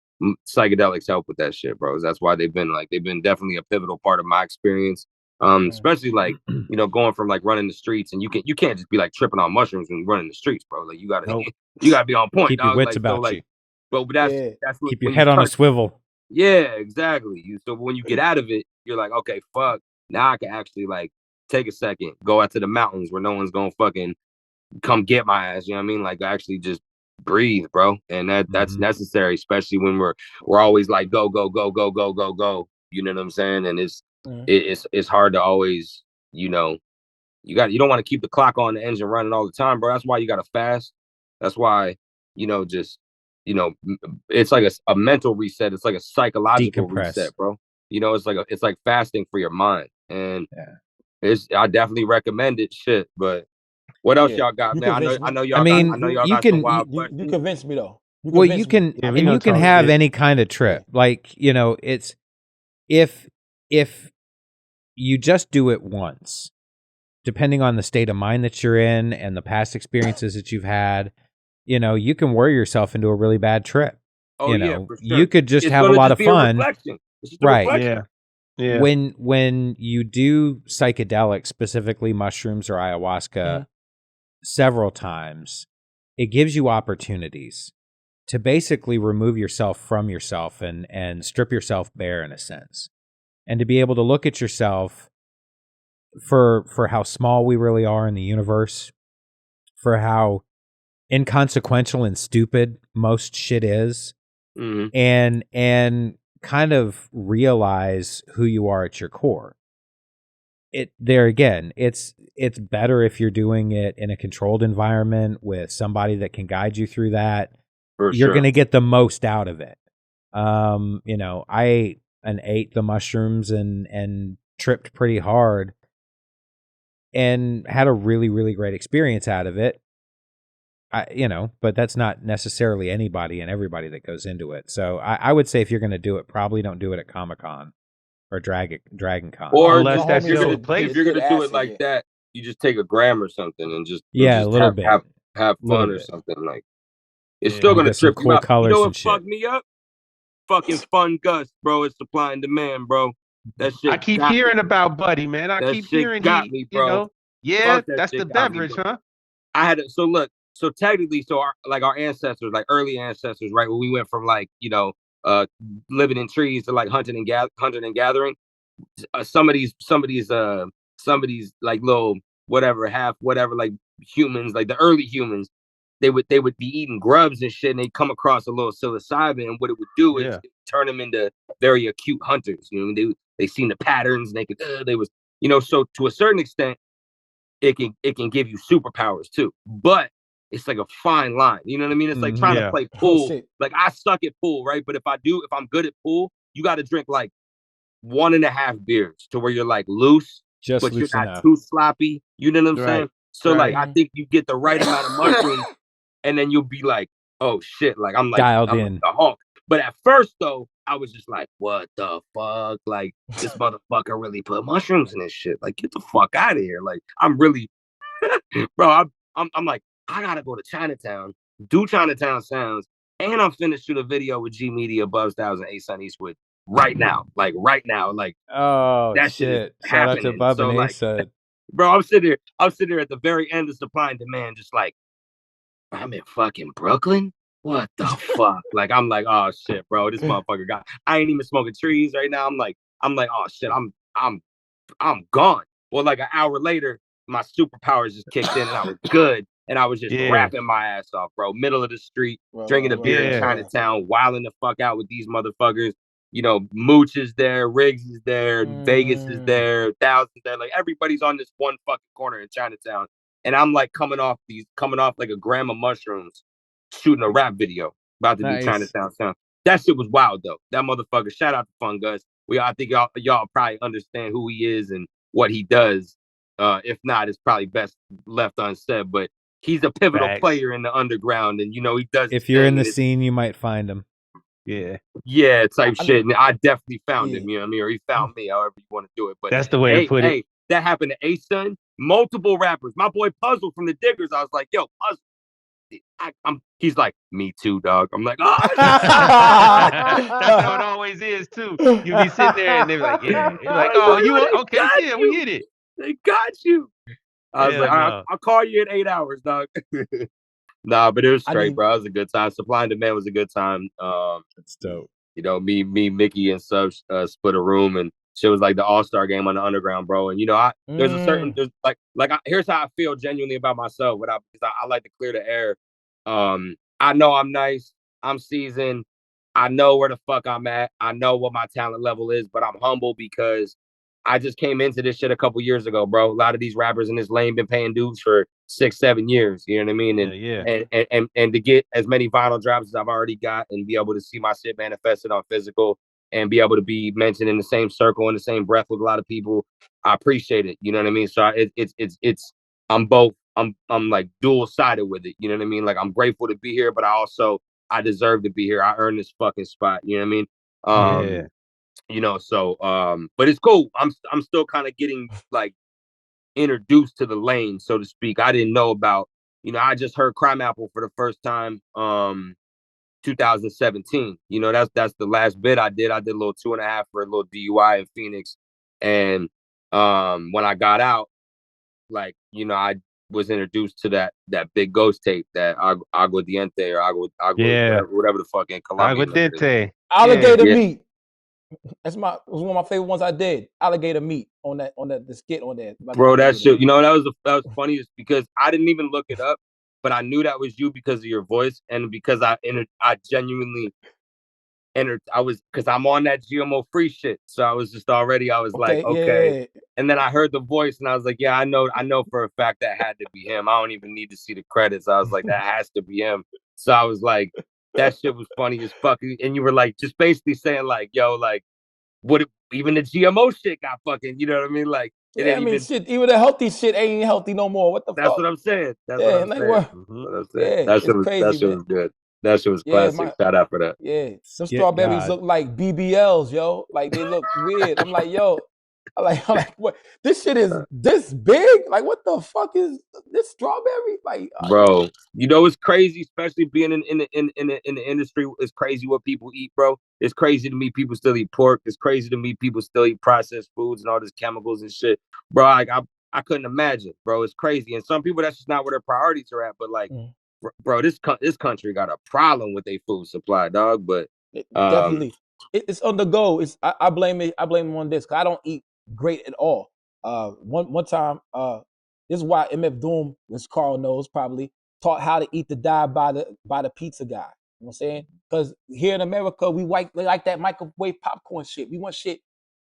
psychedelics help with that shit, bros. That's why they've been definitely a pivotal part of my experience. Especially like going from like running the streets, and you can't just be like tripping on mushrooms when running the streets, bro. Like you gotta be on point. Keep your dog. wits Like, about so, you. but that's what, keep your head on a swivel. Yeah, exactly. So when you get out of it, you're like, okay, fuck. Now I can actually like take a second, go out to the mountains where no one's gonna fucking come get my ass. You know what I mean? Like actually just breathe, bro. And that's necessary, especially when we're always like go, go, go, go, go, go, go. You know what I'm saying? And it's hard to always, you don't want to keep the clock on, the engine running all the time, bro. That's why you gotta fast. That's why, just it's like a mental reset. It's like a psychological reset, bro. It's like fasting for your mind. And I definitely recommend it. Shit, but what else y'all got, man? I know y'all. I know y'all got some wild questions. You convinced me though. You can have any kind of trip. Like it's if you just do it once, depending on the state of mind that you're in and the past experiences that you've had, you can worry yourself into a really bad trip. Oh, yeah, for sure. You could just have a lot of fun. Right. Yeah. When you do psychedelics, specifically mushrooms or ayahuasca, several times, it gives you opportunities to basically remove yourself from yourself and strip yourself bare in a sense. And to be able to look at yourself for how small we really are in the universe, for how inconsequential and stupid most shit is, and kind of realize who you are at your core. It's better if you're doing it in a controlled environment with somebody that can guide you through that. You're going to get the most out of it. I ate the mushrooms and tripped pretty hard and had a really, really great experience out of it. But that's not necessarily anybody and everybody that goes into it. So I would say if you're going to do it, probably don't do it at Comic-Con or Dragon Con. Or unless if you're going to do it like that, you just take a gram or something and just a little bit have fun or something. Like it's still going to trip you out. You know what fucked me up? Fucking fun gust, bro. It's supply and demand, bro. That shit. I keep hearing about Buddy, man. I keep hearing me, bro. Yeah, that's the beverage, huh? I had so look. So technically, our ancestors, like early ancestors, right? When we went from like living in trees to like hunting and gathering. Some of these like little half like humans, like the early humans, they would be eating grubs and shit, and they come across a little psilocybin, and what it would do is turn them into very acute hunters. They seen the patterns, and they could so to a certain extent, it can give you superpowers too, but it's like a fine line. You know what I mean? It's like trying to play pool. Like I suck at pool, right? But if I'm good at pool, you got to drink like 1.5 beers to where you're like loose, but you're not too sloppy. You know what I'm saying? So like I think you get the right amount of mushrooms, and then you'll be like, oh shit, like I'm like dialed I'm in. Like the Hulk. But at first though, I was just like, what the fuck? Like this motherfucker really put mushrooms in this shit. Like get the fuck out of here. Like I'm really, bro. I'm like I gotta go to Chinatown, do Chinatown Sounds, and I'm finna shoot a video with G Media, Buzz Styles, and A-Sun Eastwood right now. Like oh that shit! Shout out to Bub and A-Sun. Bro, I'm sitting there at the very end of supply and demand, just like I'm in fucking Brooklyn. What the fuck? Like I'm like, oh shit, bro, this motherfucker got. I ain't even smoking trees right now. I'm like, oh shit, I'm gone. Well, like an hour later, my superpowers just kicked in, and I was good. And I was just rapping my ass off, bro. Middle of the street, drinking a beer in Chinatown, wilding the fuck out with these motherfuckers. Mooch is there, Riggs is there, Vegas is there, Thousands is there. Like everybody's on this one fucking corner in Chinatown. And I'm like coming off like a gram of mushrooms, shooting a rap video about to do Chinatown Sound. That shit was wild though. That motherfucker. Shout out to Fun Gus. I think y'all probably understand who he is and what he does. If not, it's probably best left unsaid. But he's a pivotal player in the underground, and he does. If you're in the scene, you might find him. Yeah, type shit. And I definitely found Yeah. him, you know what I mean? Or he found me, however you want to do it. But That's the way to put it. Hey, that happened to A-Son, multiple rappers. My boy Puzzle from the Diggers, I was like, yo, Puzzle. He's like, me too, dog. I'm like, oh, That's how it always is too. You be sitting there and they're like, yeah. You're like, oh, you okay? Yeah, we hit it. They got you. I was like, I'll call you in 8 hours, dog. Nah, but it was straight, bro. It was a good time. Supply and Demand was a good time. That's dope. You know, me, Mickey, and Sub split a room, and shit was like the All-Star game on the Underground, bro. And you know, there's here's how I feel genuinely about myself. Because I like to clear the air. I know I'm nice. I'm seasoned. I know where the fuck I'm at. I know what my talent level is, but I'm humble because I just came into this shit a couple years ago, bro. A lot of these rappers in this lane been paying dues for 6-7 years. You know what I mean? And to get as many vinyl drops as I've already got and be able to see my shit manifested on physical and be able to be mentioned in the same circle in the same breath with a lot of people, I appreciate it. You know what I mean? So I'm both. I'm like dual sided with it. You know what I mean? Like I'm grateful to be here, but I deserve to be here. I earned this fucking spot. You know what I mean? You know, so but it's cool. I'm still kind of getting like introduced to the lane, so to speak. I didn't know about, you know, I just heard Crime Apple for the first time 2017. You know, that's the last bit I did. I did a little 2.5 for a little DUI in Phoenix. And when I got out, like, you know, I was introduced to that big ghost tape, that Aguardiente or whatever the fuck in Colombia. Aguardiente. Alligator meat. It was one of my favorite ones I did. Alligator meat on the skit on that. Bro, that shit, you know, that was funniest because I didn't even look it up, but I knew that was you because of your voice and because I genuinely entered. Because I'm on that GMO free shit, so I was like, okay. Yeah. And then I heard the voice and I was like, yeah, I know for a fact that had to be him. I don't even need to see the credits. I was like, that has to be him. So I was like, that shit was funny as fuck. And you were like, just basically saying like, yo, like, what even the GMO shit got fucking, you know what I mean? Like, shit, even the healthy shit ain't healthy no more. What the fuck? That's what I'm saying. That's what I'm saying. That shit was good. That shit was classic. Shout out for that. Yeah, some strawberries look like BBLs, yo. Like they look weird. I'm like, yo, I'm like, what? This shit is this big? Like, what the fuck is this strawberry? Like, bro, you know it's crazy, especially being in the industry. It's crazy what people eat, bro. It's crazy to me people still eat pork. It's crazy to me people still eat processed foods and all this chemicals and shit, bro. Like I couldn't imagine, bro. It's crazy, and some people that's just not where their priorities are at. But like, bro, this country got a problem with their food supply, dog. But definitely, it's on the go. I blame it. I blame them on this because I don't eat great at all. One time, this is why MF Doom, as Karl knows, probably taught how to eat the dive by the pizza guy. You know what I'm saying? Because here in America, we like that microwave popcorn shit. We want shit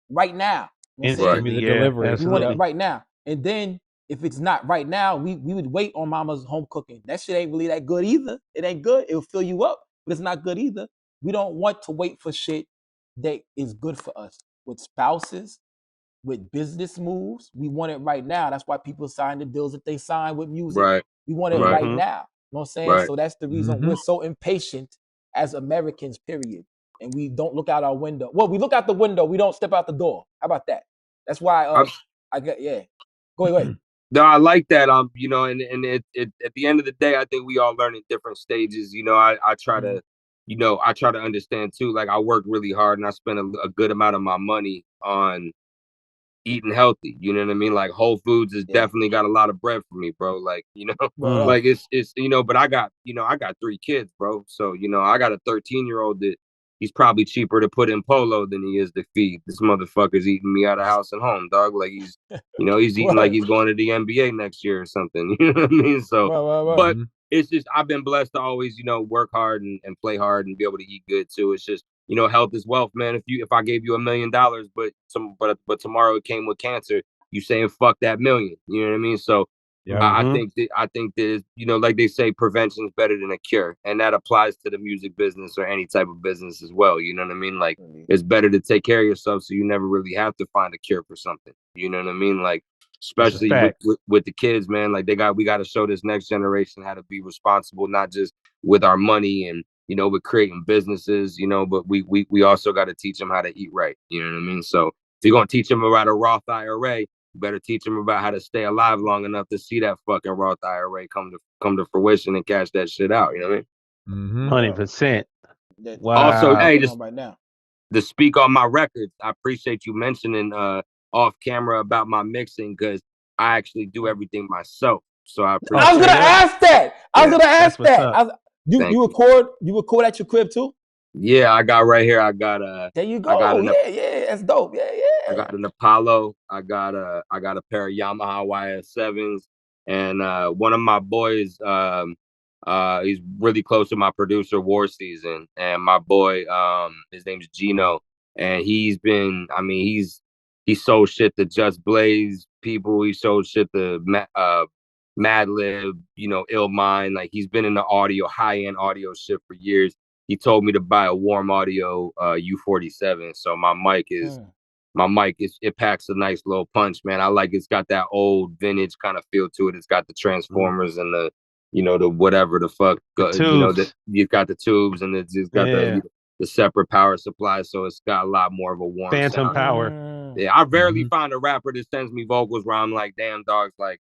right now. You know the delivery. We want it right now. And then if it's not right now, we would wait on mama's home cooking. That shit ain't really that good either. It ain't good. It'll fill you up, but it's not good either. We don't want to wait for shit that is good for us. With spouses, with business moves, we want it right now. That's why people sign the deals that they sign with music. Right. We want it right now. You know what I'm saying? Right. So that's the reason we're so impatient as Americans, period. And we don't look out our window. Well, we look out the window. We don't step out the door. How about that? That's why Go ahead. No, I like that. You know, and it at the end of the day, I think we all learn at different stages. You know, I try to, you know, I try to understand too. Like I work really hard and I spend a good amount of my money on eating healthy. You know what I mean? Like Whole Foods has definitely got a lot of bread for me, bro. Like, you know, like it's you know, but I got 3 kids, bro. So, you know, I got a 13-year-old that he's probably cheaper to put in polo than he is to feed. This motherfucker's eating me out of house and home, dog. Like he's eating like he's going to the NBA next year or something. You know what I mean? So, but it's just, I've been blessed to always, you know, work hard and play hard and be able to eat good too. It's just, you know, health is wealth, man. If I gave you $1 million, but tomorrow it came with cancer, you saying fuck that million. You know what I mean? So I think that, you know, like they say, prevention is better than a cure, and that applies to the music business or any type of business as well. You know what I mean? Like it's better to take care of yourself so you never really have to find a cure for something. You know what I mean? Like especially with the kids, man. Like we got to show this next generation how to be responsible, not just with our money and you know, with creating businesses, you know, but we also got to teach them how to eat right. You know what I mean? So if you're going to teach them about a Roth IRA, you better teach them about how to stay alive long enough to see that fucking Roth IRA come to fruition and cash that shit out. You know what I mean? 100%. Wow. Also, hey, just right now. To speak on my records, I appreciate you mentioning off camera about my mixing, because I actually do everything myself. So I appreciate. I was gonna ask that. I was gonna ask that. You record at your crib too? Yeah, I got right here. I got there you go. Yeah, that's dope. Yeah. I got an Apollo. I got a pair of Yamaha YS7s, and one of my boys, he's really close to my producer, War Season, and my boy, his name's Gino, and he's sold shit to Just Blaze people. He sold shit to Madlib, you know, Ill Mind. Like, he's been in the high-end audio shit for years. He told me to buy a Warm Audio U47. So my mic it packs a nice little punch, man. I like it's got that old vintage kind of feel to it. It's got the transformers and the, you know, the whatever the fuck, you know, you've got the tubes, and it's got the separate power supply, so it's got a lot more of a warm phantom sound. Power. Yeah, I rarely find a rapper that sends me vocals where I'm like, damn, dogs, like,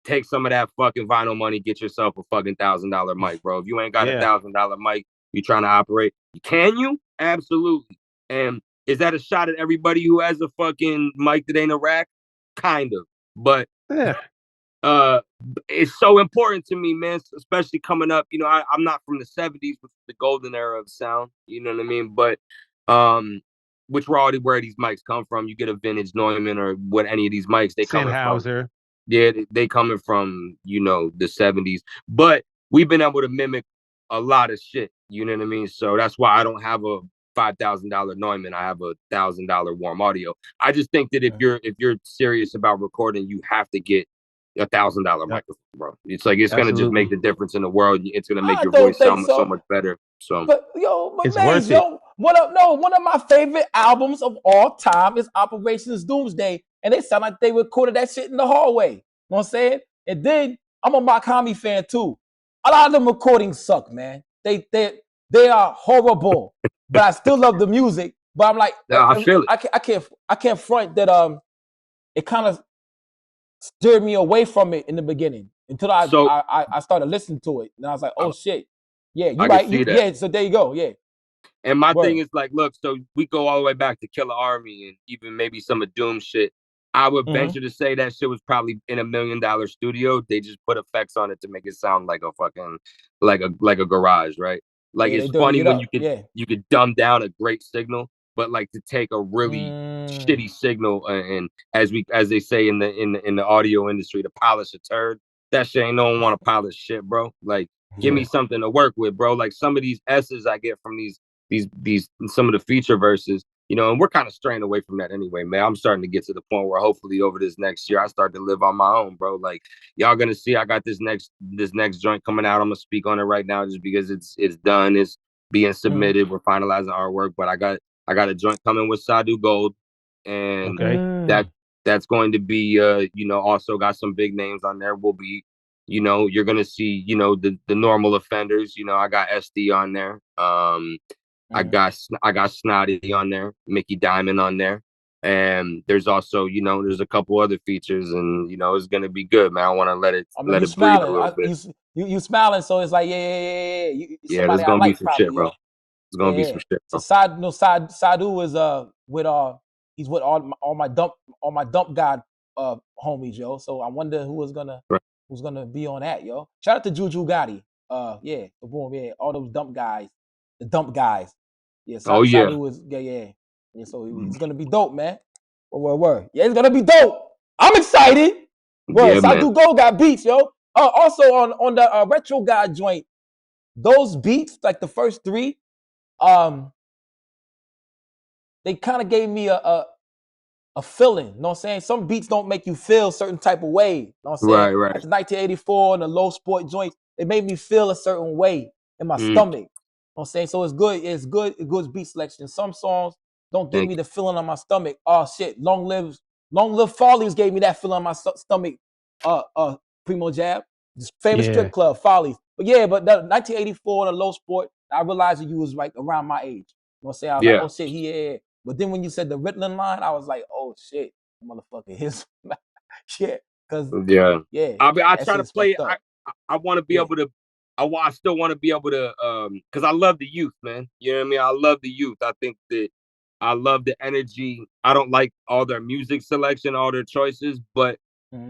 take some of that fucking vinyl money, get yourself a fucking $1,000 mic, bro. If you ain't got a $1,000 mic, you trying to operate, can you? Absolutely. And is that a shot at everybody who has a fucking mic that ain't a rack? Kind of. But it's so important to me, man, especially coming up. You know, I'm not from the 70s, which is the golden era of sound, you know what I mean? But which were already where these mics come from. You get a vintage Neumann or what, any of these mics, they come from. Yeah, they coming from, you know, the 70s. But we've been able to mimic a lot of shit, you know what I mean? So that's why I don't have a $5,000 Neumann. I have a $1,000 Warm Audio. I just think that if you're serious about recording, you have to get a $1,000 microphone, bro. It's like, it's gonna just make the difference in the world. It's gonna make your voice sound so much better. So, but it's worth it. One of my favorite albums of all time is Operations Doomsday, and they sound like they recorded that shit in the hallway. You know what I'm saying? And then I'm a Makami fan too. A lot of them recordings suck, man. They are horrible, but I still love the music. But I'm like, I feel it. I can't front that. It kind of steered me away from it in the beginning until I started listening to it, and I was like, oh shit, yeah, you right, yeah. So there you go, yeah. And my thing is like, look, so we go all the way back to Killer Army and even maybe some of Doom shit. I would venture to say that shit was probably in $1 million studio. They just put effects on it to make it sound like a fucking like a garage, right? Like, it's funny when you could dumb down a great signal, but like to take a really shitty signal and as they say in the audio industry, to polish a turd. That shit ain't no one want to polish shit, bro. Like, give me something to work with, bro. Like, some of these S's I get from these some of the feature verses, you know, and we're kind of straying away from that anyway, man. I'm starting to get to the point where hopefully over this next year I start to live on my own, bro. Like, y'all gonna see I got this next joint coming out. I'm gonna speak on it right now just because it's done. It's being submitted. We're finalizing artwork, but I got a joint coming with Sadu Gold, and that's going to be you know, also got some big names on there. Will be, you know, you're gonna see, you know, the normal offenders. You know, I got SD on there. I got Snotty on there, Mickey Diamond on there, and there's also, you know, there's a couple other features, and you know, it's gonna be good, man. I want to let it breathe a little bit. You smiling, so it's like yeah. There's gonna be some shit, bro. It's gonna be some shit. Bro. So Sadu is with he's with all my dump god homies, yo. So I wonder who's gonna be on that, yo. Shout out to Juju Gotti. Boom, yeah, all those dump guys. The dump guys. Yeah, Sadu is yeah. So it's gonna be dope, man. Word. Yeah, it's gonna be dope. I'm excited. Word, Sadu Gold got beats, yo. Also on the Retro God joint, those beats, like the first 3, they kind of gave me a feeling. You know what I'm saying? Some beats don't make you feel certain type of way. You know what I'm saying? Right. Like the 1984 and the Low Sport joints, they made me feel a certain way in my stomach. You know what I'm saying? So it's good. It's good beat selection. Some songs don't give me the feeling on my stomach. Oh shit. Long Live Follies gave me that feeling on my stomach. PrimoJAB. This famous strip club, Follies. But yeah, but the 1984, the low sport, I realized that you was like around my age. You know what I'm saying? I was like, oh shit, yeah. But then when you said the Ritalin line, I was like, oh shit, motherfucker, his shit. Cause yeah. I mean, I that try to shit's play. fucked up. I want to be able to. I still want to be able to. Because I love the youth, man. You know what I mean? I love the youth. I think that I love the energy. I don't like all their music selection, all their choices, but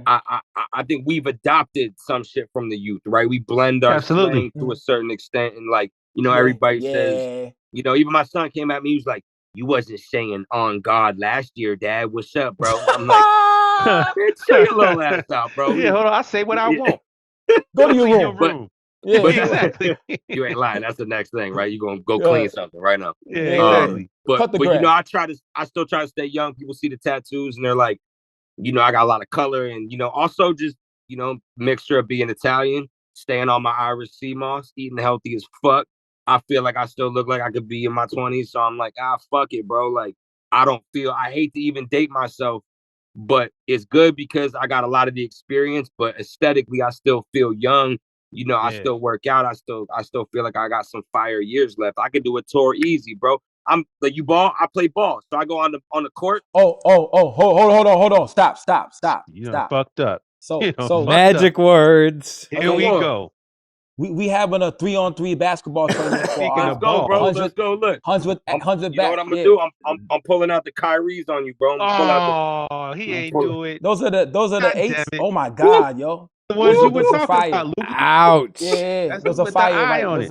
I think we've adopted some shit from the youth, right? We blend our slang to a certain extent, and like, you know, everybody says, you know, even my son came at me, he was like, "You wasn't saying on God last year, Dad. What's up, bro?" I'm like, man, chill your little ass out, bro. Yeah, hold on. I say what I want. Go to your room. Yeah, exactly. You ain't lying. That's the next thing, right? You're gonna go clean something right now. Yeah, exactly. But you know, I still try to stay young. People see the tattoos and they're like, you know, I got a lot of color, and you know, also just, you know, mixture of being Italian, staying on my Irish sea moss, eating healthy as fuck. I feel like I still look like I could be in my 20s, so I'm like, fuck it, bro. Like, I hate to even date myself, but it's good because I got a lot of the experience, but aesthetically I still feel young. You know, I still work out. I still feel like I got some fire years left. I could do a tour easy, bro. I'm like, you ball, I play ball. So I go on the court. Hold on. Stop. You know, fucked up. So magic words. Here we go. We having a 3-on-3 basketball tournament for Let's go, bro. Let's go. Look, 100 you know what I'm gonna yeah. do? I'm pulling out the Kyries on you, bro. He ain't do it. Those are the God eights. Oh my god, yo. The ones you were talking about, Luke. Ouch. Yeah, those are with fire, the eye right? on it.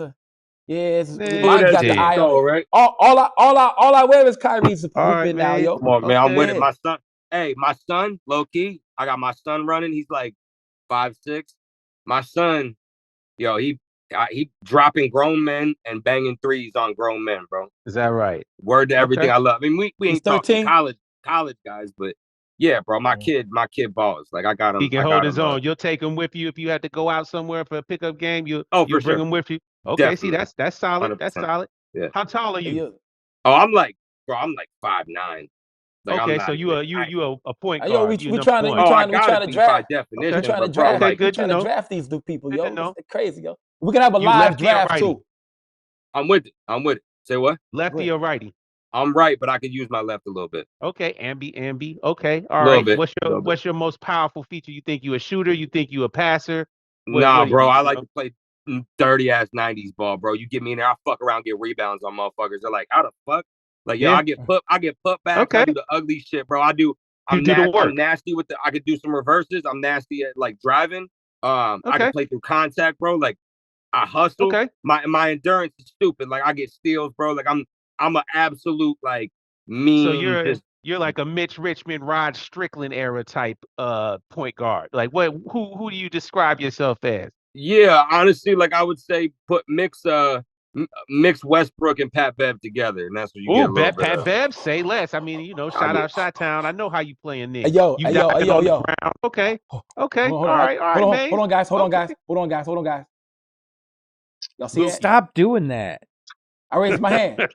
Mine got the eye on it. Right? All I wear is Kyrie's to hoop in now, yo. Come on, man. I'm with it. My son. Hey, my son, Lukey. I got my son running. He's like 5'6". My son, yo, he dropping grown men and banging threes on grown men, bro. Is that right? Word to everything I love. I mean, we ain't talking college guys, but yeah, bro, my kid balls. Like, I got him. He can hold his own. You'll take him with you if you had to go out somewhere for a pickup game. You'll bring him with you. Okay, definitely. See, that's solid. 100%. That's solid. Yeah. How tall are you? Oh, I'm like 5'9". Like, okay, so you a point guard. Yo, we trying to draft. Definition, we trying to draft. Bro, like, we trying to draft these new people, yo. It's crazy, yo. We can have a live draft too. I'm with it. Say what? Lefty or righty? I'm right, but I could use my left a little bit. Okay, ambi. Okay, all right. What's your most powerful feature? You think you a shooter? You think you a passer? Nah, bro. I like to play dirty ass 90s ball, bro. You get me in there, I fuck around, get rebounds on motherfuckers. They're like, how the fuck? Like, yo, I get put back. Okay. I do the ugly shit, bro. I'm nasty with I could do some reverses. I'm nasty at like driving. I can play through contact, bro. Like, I hustle. Okay. My endurance is stupid. Like, I get steals, bro. Like, I'm an absolute like mean. So you're like a Mitch Richmond, Rod Strickland era type point guard. Like, who do you describe yourself as? Yeah, honestly, like, I would say mix Westbrook and Pat Bev together, and that's what you get a little bit Pat of. Bev, say less. I mean, you know, shout out Chi-Town. I know how you playing this. Yo. Okay. All right, man. Hold on, guys. Hold on, guys. Y'all see that? Stop doing that. I raised my hand.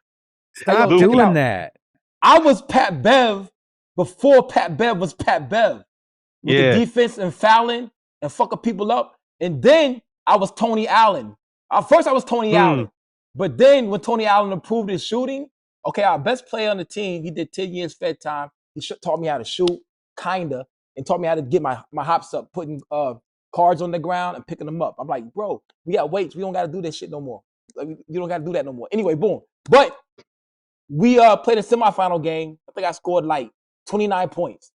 Stop doing that. I was Pat Bev before Pat Bev was Pat Bev. With the defense and fouling and fucking people up. And then I was Tony Allen. First I was Tony Allen. But then when Tony Allen improved his shooting, okay, our best player on the team, he did 10 years Fed time. He taught me how to shoot, kinda, and taught me how to get my hops up, putting cards on the ground and picking them up. I'm like, bro, we got weights. We don't got to do this shit no more. Like, you don't got to do that no more. Anyway, boom. But we played a semifinal game. I think I scored like 29 points.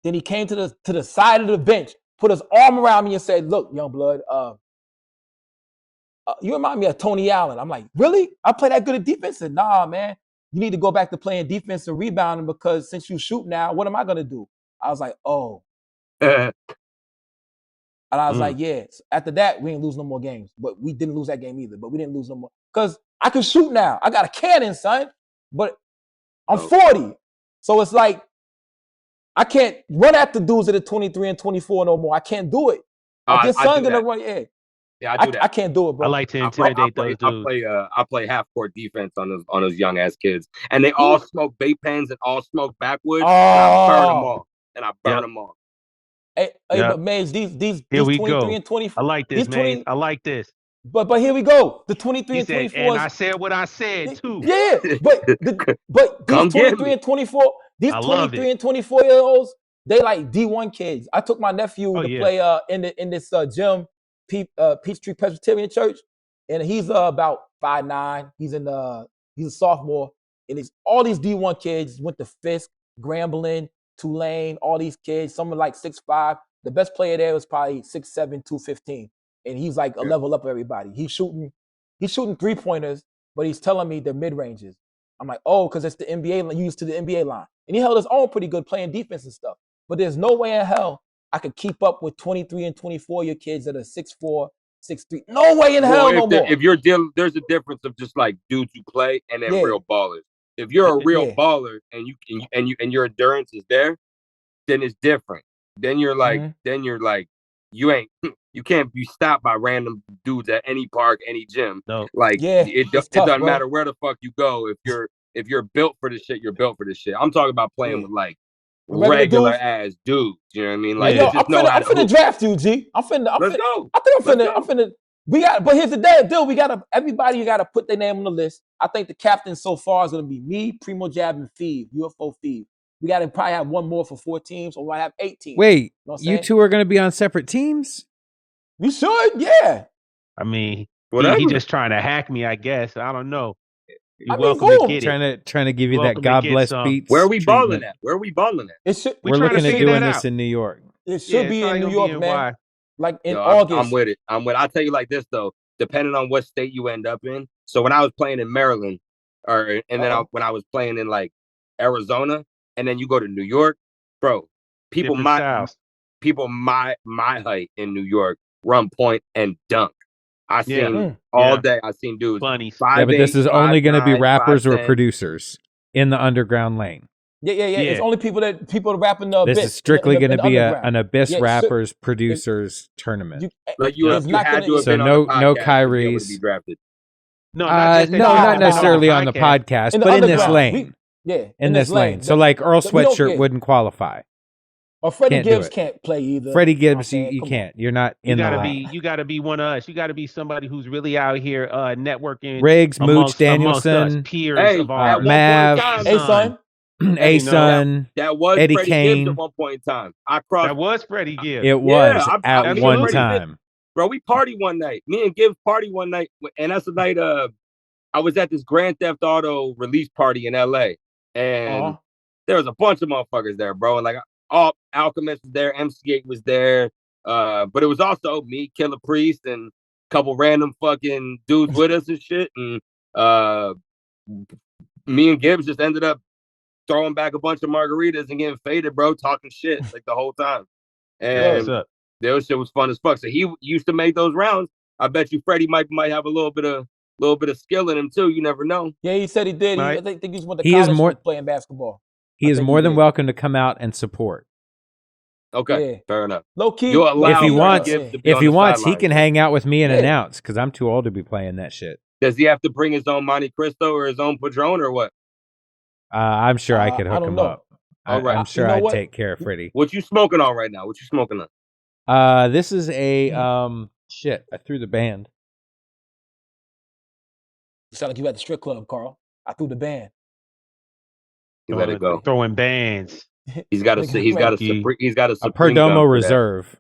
Then he came to the side of the bench, put his arm around me and said, look, young blood, you remind me of Tony Allen. I'm like, really? I play that good at defense? He said, nah, man. You need to go back to playing defense and rebounding because since you shoot now, what am I going to do? I was like, oh. And I was like, yeah. So after that, we didn't lose no more games. But we didn't lose that game either. But we didn't lose no more. Because I can shoot now. I got a cannon, son. But I'm 40. So it's like, I can't run after dudes that are 23 and 24 no more. I can't do it. Like your son gonna run, Yeah, I do that. I can't do it, bro. I like to intimidate those dudes. I play half court defense on those young ass kids, and they all smoke vape pens and all smoke backwoods. And I burn them all. Hey, but Maze, these 23 and 24. I like this, man. I like this. But here we go. The 23 He and said, 24s. and I said what I said too. Yeah, but these Come get 23 me. and 24, these I love 23 it. and 24-year-olds, they like D1 kids. I took my nephew Oh, to yeah. play in this gym, Peachtree Presbyterian Church, and he's about 5'9". He's a sophomore, and it's all these D1 kids went to Fisk, Grambling, Tulane, all these kids. Some are like 6'5". The best player there was probably 6'7", 215, and he's like a level up everybody. He's shooting 3-pointers, but he's telling me they're mid ranges. I'm like, oh, because it's the NBA line, used to the NBA line. And he held his own pretty good playing defense and stuff. But there's no way in hell I could keep up with 23 and 24-year kids that are 6'4", 6'3". No way in hell no more. If you're dealing, there's a difference of just like dudes who play and then real ballers. If you're a real baller and your endurance is there, then it's different. Then you're like, you can't be stopped by random dudes at any park, any gym. No. Like it doesn't matter where the fuck you go. If you're built for this shit, you're built for this shit. I'm talking about playing with like regular ass dudes. You know what I mean? Like, I'm finna draft you, G. Let's go. I'm finna. But here's the deal. Everybody you gotta put their name on the list. I think the captain so far is gonna be me, PrimoJAB, and Feeve, UFO Feeve. We gotta probably have one more for 4 teams, or I have 8 teams. Wait, you two are gonna be on separate teams? We should, yeah. I mean, he just trying to hack me, I guess. I don't know. You're welcome to get it. Trying to give you that God bless beats. Where are we balling at? We're looking at doing this in New York. It should be in New York, man. Like in August. I'm with it. I'll tell you like this though, depending on what state you end up in. So when I was playing in Maryland, when I was playing in like Arizona, and then you go to New York, bro, people my height in New York run point and dunk. I seen all day. I seen dudes. Funny. But this is only going to be rappers or producers in the underground lane. Yeah. It's only people rapping the. This is strictly going to be an Abyss rappers producers tournament. You had to have been no Kyrie's. Not necessarily on the podcast, but in this lane. In this lane. So like Earl Sweatshirt wouldn't qualify. Or Freddie Gibbs can't play either. Freddie Gibbs, you can't. You're not in the line. You gotta be one of us. You gotta be somebody who's really out here networking. Riggs, Mooch Danielson, peers of ours. Mav, A-Son, that was Eddie Freddie Kane. Gibbs at one point in time. That was Freddie Gibbs. It was at one time. Bro, we partied one night. Me and Gibbs partied one night, and that's the night I was at this Grand Theft Auto release party in LA, and there was a bunch of motherfuckers there, bro. And like all Alchemist was there, MC8 was there, but it was also me, Killer Priest, and a couple random fucking dudes with us and shit. And me and Gibbs just ended up throwing back a bunch of margaritas and getting faded, bro, talking shit like the whole time. And that shit was fun as fuck. So he used to make those rounds. I bet you Freddie might have a little bit of skill in him too. You never know. Yeah, he said he did. Right. I think he's went to college playing basketball. He is more than welcome to come out and support. Okay, fair enough. Low key, if he wants, he can hang out with me and announce because I'm too old to be playing that shit. Does he have to bring his own Monte Cristo or his own Padron or what? I'm sure I could hook him up. All right. I'm sure I'd take care of Freddie. What you smoking on right now? What you smoking on? This is a shit. I threw the band. You sound like you at the strip club, Karl. I threw the band. You let it go. Throwing bands. He's got a Perdomo Reserve.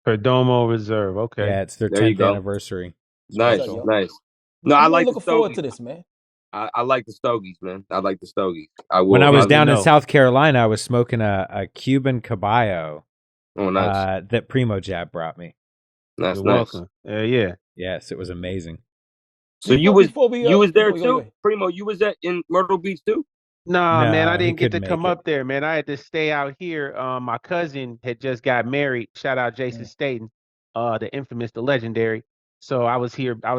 Perdomo Reserve. Okay. Yeah, it's their 10th anniversary. Nice. No, I like looking forward to this, man. I like the Stogies, man. I like the Stogies. When I was down in South Carolina, I was smoking a Cuban Caballo. Oh, nice. That PrimoJAB brought me. That's nice. Yeah. Yes, it was amazing. So you was there too, Primo? You was in Myrtle Beach too? Nah, man, I didn't get to come up there, man. I had to stay out here. My cousin had just got married. Shout out Jason Staten, the infamous, the legendary. So I was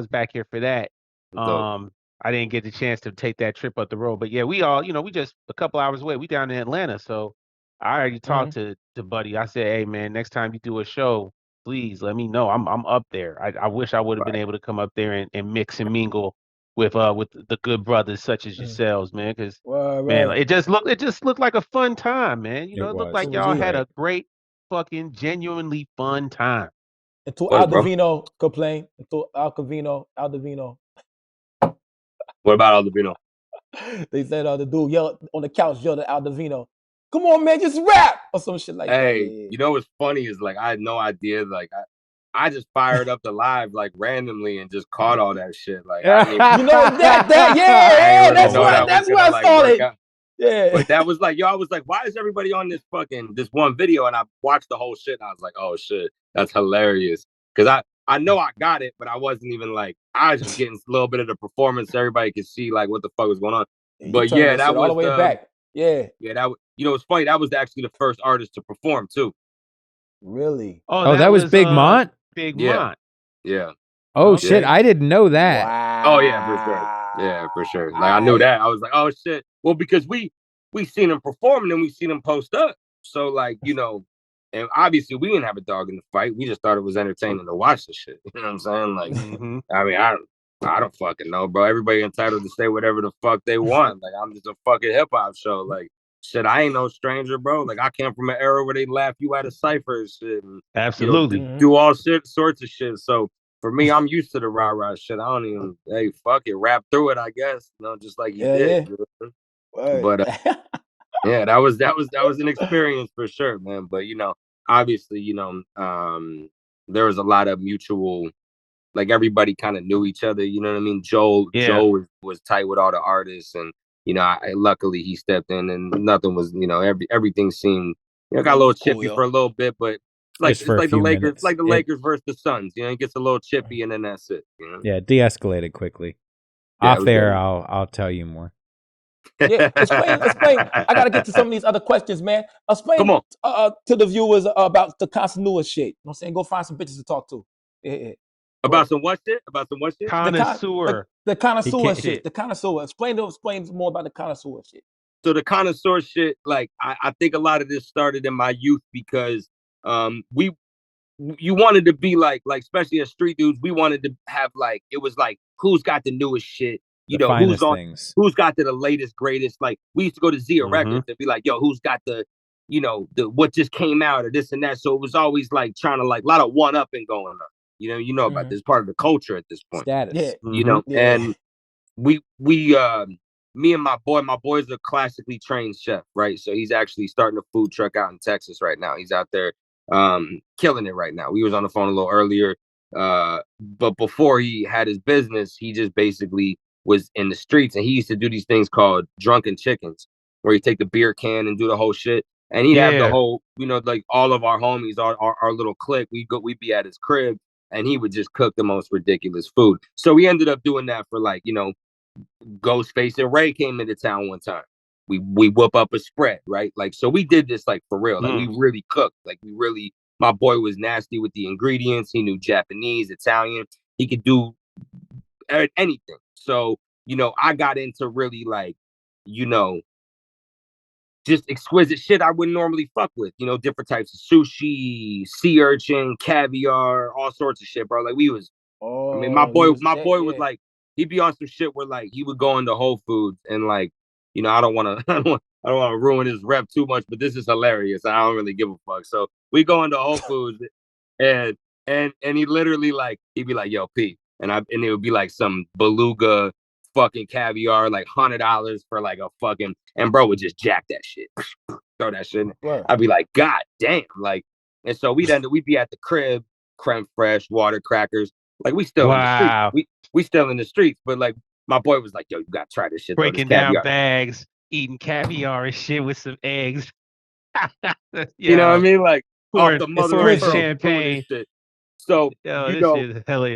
back here for that. I didn't get the chance to take that trip up the road, but yeah, we all, we just a couple hours away. We down in Atlanta, so I already talked to Buddy. I said, hey man, next time you do a show, please let me know. I'm up there. I wish I would have been able to come up there and mix and mingle with the good brothers such as yourselves, man. Because man, it just looked like a fun time, man. It looked like y'all had a great fucking genuinely fun time. Until What, bro? Aldovino complained. Until Aldovino. What about Aldovino? They said the dude yelled on the couch, yelled at Aldovino, "Come on, man, just rap," or some shit like that. Hey, Yeah. you know what's funny is like I had no idea. Like I just fired up the live like randomly and just caught all that shit. Like I didn't even, You know that I yeah, ain't really know that that's was where gonna I like saw work it. out. Yeah. But that was like, yo, I was like, why is everybody on this one video? And I watched the whole shit and I was like, oh shit, that's hilarious. Cause I know I got it, but I wasn't even like, I was just getting a little bit of the performance so everybody could see like what the fuck was going on. But yeah, that was all the way back. Yeah. Yeah, that was, you know, it's funny. That was actually the first artist to perform too. Really? Oh, that was Big Mont? Big Yeah. Mont. Yeah. Oh Okay. shit, I didn't know that. Wow. Oh yeah, for sure. Yeah, for sure. Like I knew that. I was like, oh shit. Well, because we seen him perform and then we seen him post up. So like, you know, and obviously we didn't have a dog in the fight. We just thought it was entertaining to watch the shit. You know what I'm saying? Like, I mean, I don't fucking know, bro. Everybody entitled to say whatever the fuck they want. Like I'm just a fucking hip hop show. Like shit, I ain't no stranger, bro. Like I came from an era where they laugh you out of cipher and shit. And, absolutely. You know, do all sorts of shit. So for me, I'm used to the rah-rah shit. I don't even, hey, fuck it, rap through it, I guess. You know, just like you did. Yeah. But yeah, that was an experience for sure, man. But you know, obviously, you know, there was a lot of mutual, like everybody kind of knew each other. You know what I mean? Joe was tight with all the artists, and you know, luckily he stepped in, and nothing was, you know, everything seemed, you know, got a little chippy for a little bit, but it's like the Lakers, minutes. like the Lakers versus the Suns. You know, it gets a little chippy, and then that's it. You know? Yeah, de-escalated quickly. Yeah, Off there, I'll tell you more. Yeah, explain. I gotta get to some of these other questions, man. Explain Come on. To the viewers about the connoisseur shit. You know what I'm saying? Go find some bitches to talk to. Yeah. About some what shit? About some what shit? Connoisseur. The connoisseur shit. The connoisseur. Explain more about the connoisseur shit. So the connoisseur shit, like I think a lot of this started in my youth because you wanted to be like especially as street dudes, we wanted to have like, it was like, who's got the newest shit, you know, who's got the latest greatest. Like we used to go to Zia Records and be like, yo, who's got the, you know, the what just came out or this and that. So it was always like trying to like a lot of one upping going on. You know about this part of the culture at this point. Status. Yeah. You know, and we me and my boy's a classically trained chef, right? So he's actually starting a food truck out in Texas right now. He's out there killing it right now. We was on the phone a little earlier, but before he had his business, he just basically was in the streets, and he used to do these things called drunken chickens, where you take the beer can and do the whole shit, and he'd have the whole, you know, like all of our homies, our little clique, we'd be at his crib, and he would just cook the most ridiculous food. So we ended up doing that for like, you know, Ghostface and Ray came into town one time. We whip up a spread, right? Like, so we did this like for real. Like we really cooked. Like my boy was nasty with the ingredients. He knew Japanese, Italian. He could do anything. So, you know, I got into really like, you know, just exquisite shit I wouldn't normally fuck with. You know, different types of sushi, sea urchin, caviar, all sorts of shit, bro. Like we was, I mean, my boy was like, he'd be on some shit where like he would go into Whole Foods and like, you know, I don't want to ruin his rep too much, but this is hilarious. I don't really give a fuck. So we go into Whole Foods and he literally like, he'd be like, yo, P, and it would be like some beluga fucking caviar, like $100 for like a fucking, and bro would just jack that shit, throw that shit in. I'd be like, God damn, like, and so we'd be at the crib, creme fraiche, water crackers. Like we still in the streets. We still in the streets, but like my boy was like, yo, you gotta try this shit. Breaking down bags, eating caviar and shit with some eggs. You know what I mean? Like off the mother of champagne. Shit. So you know, shit is hell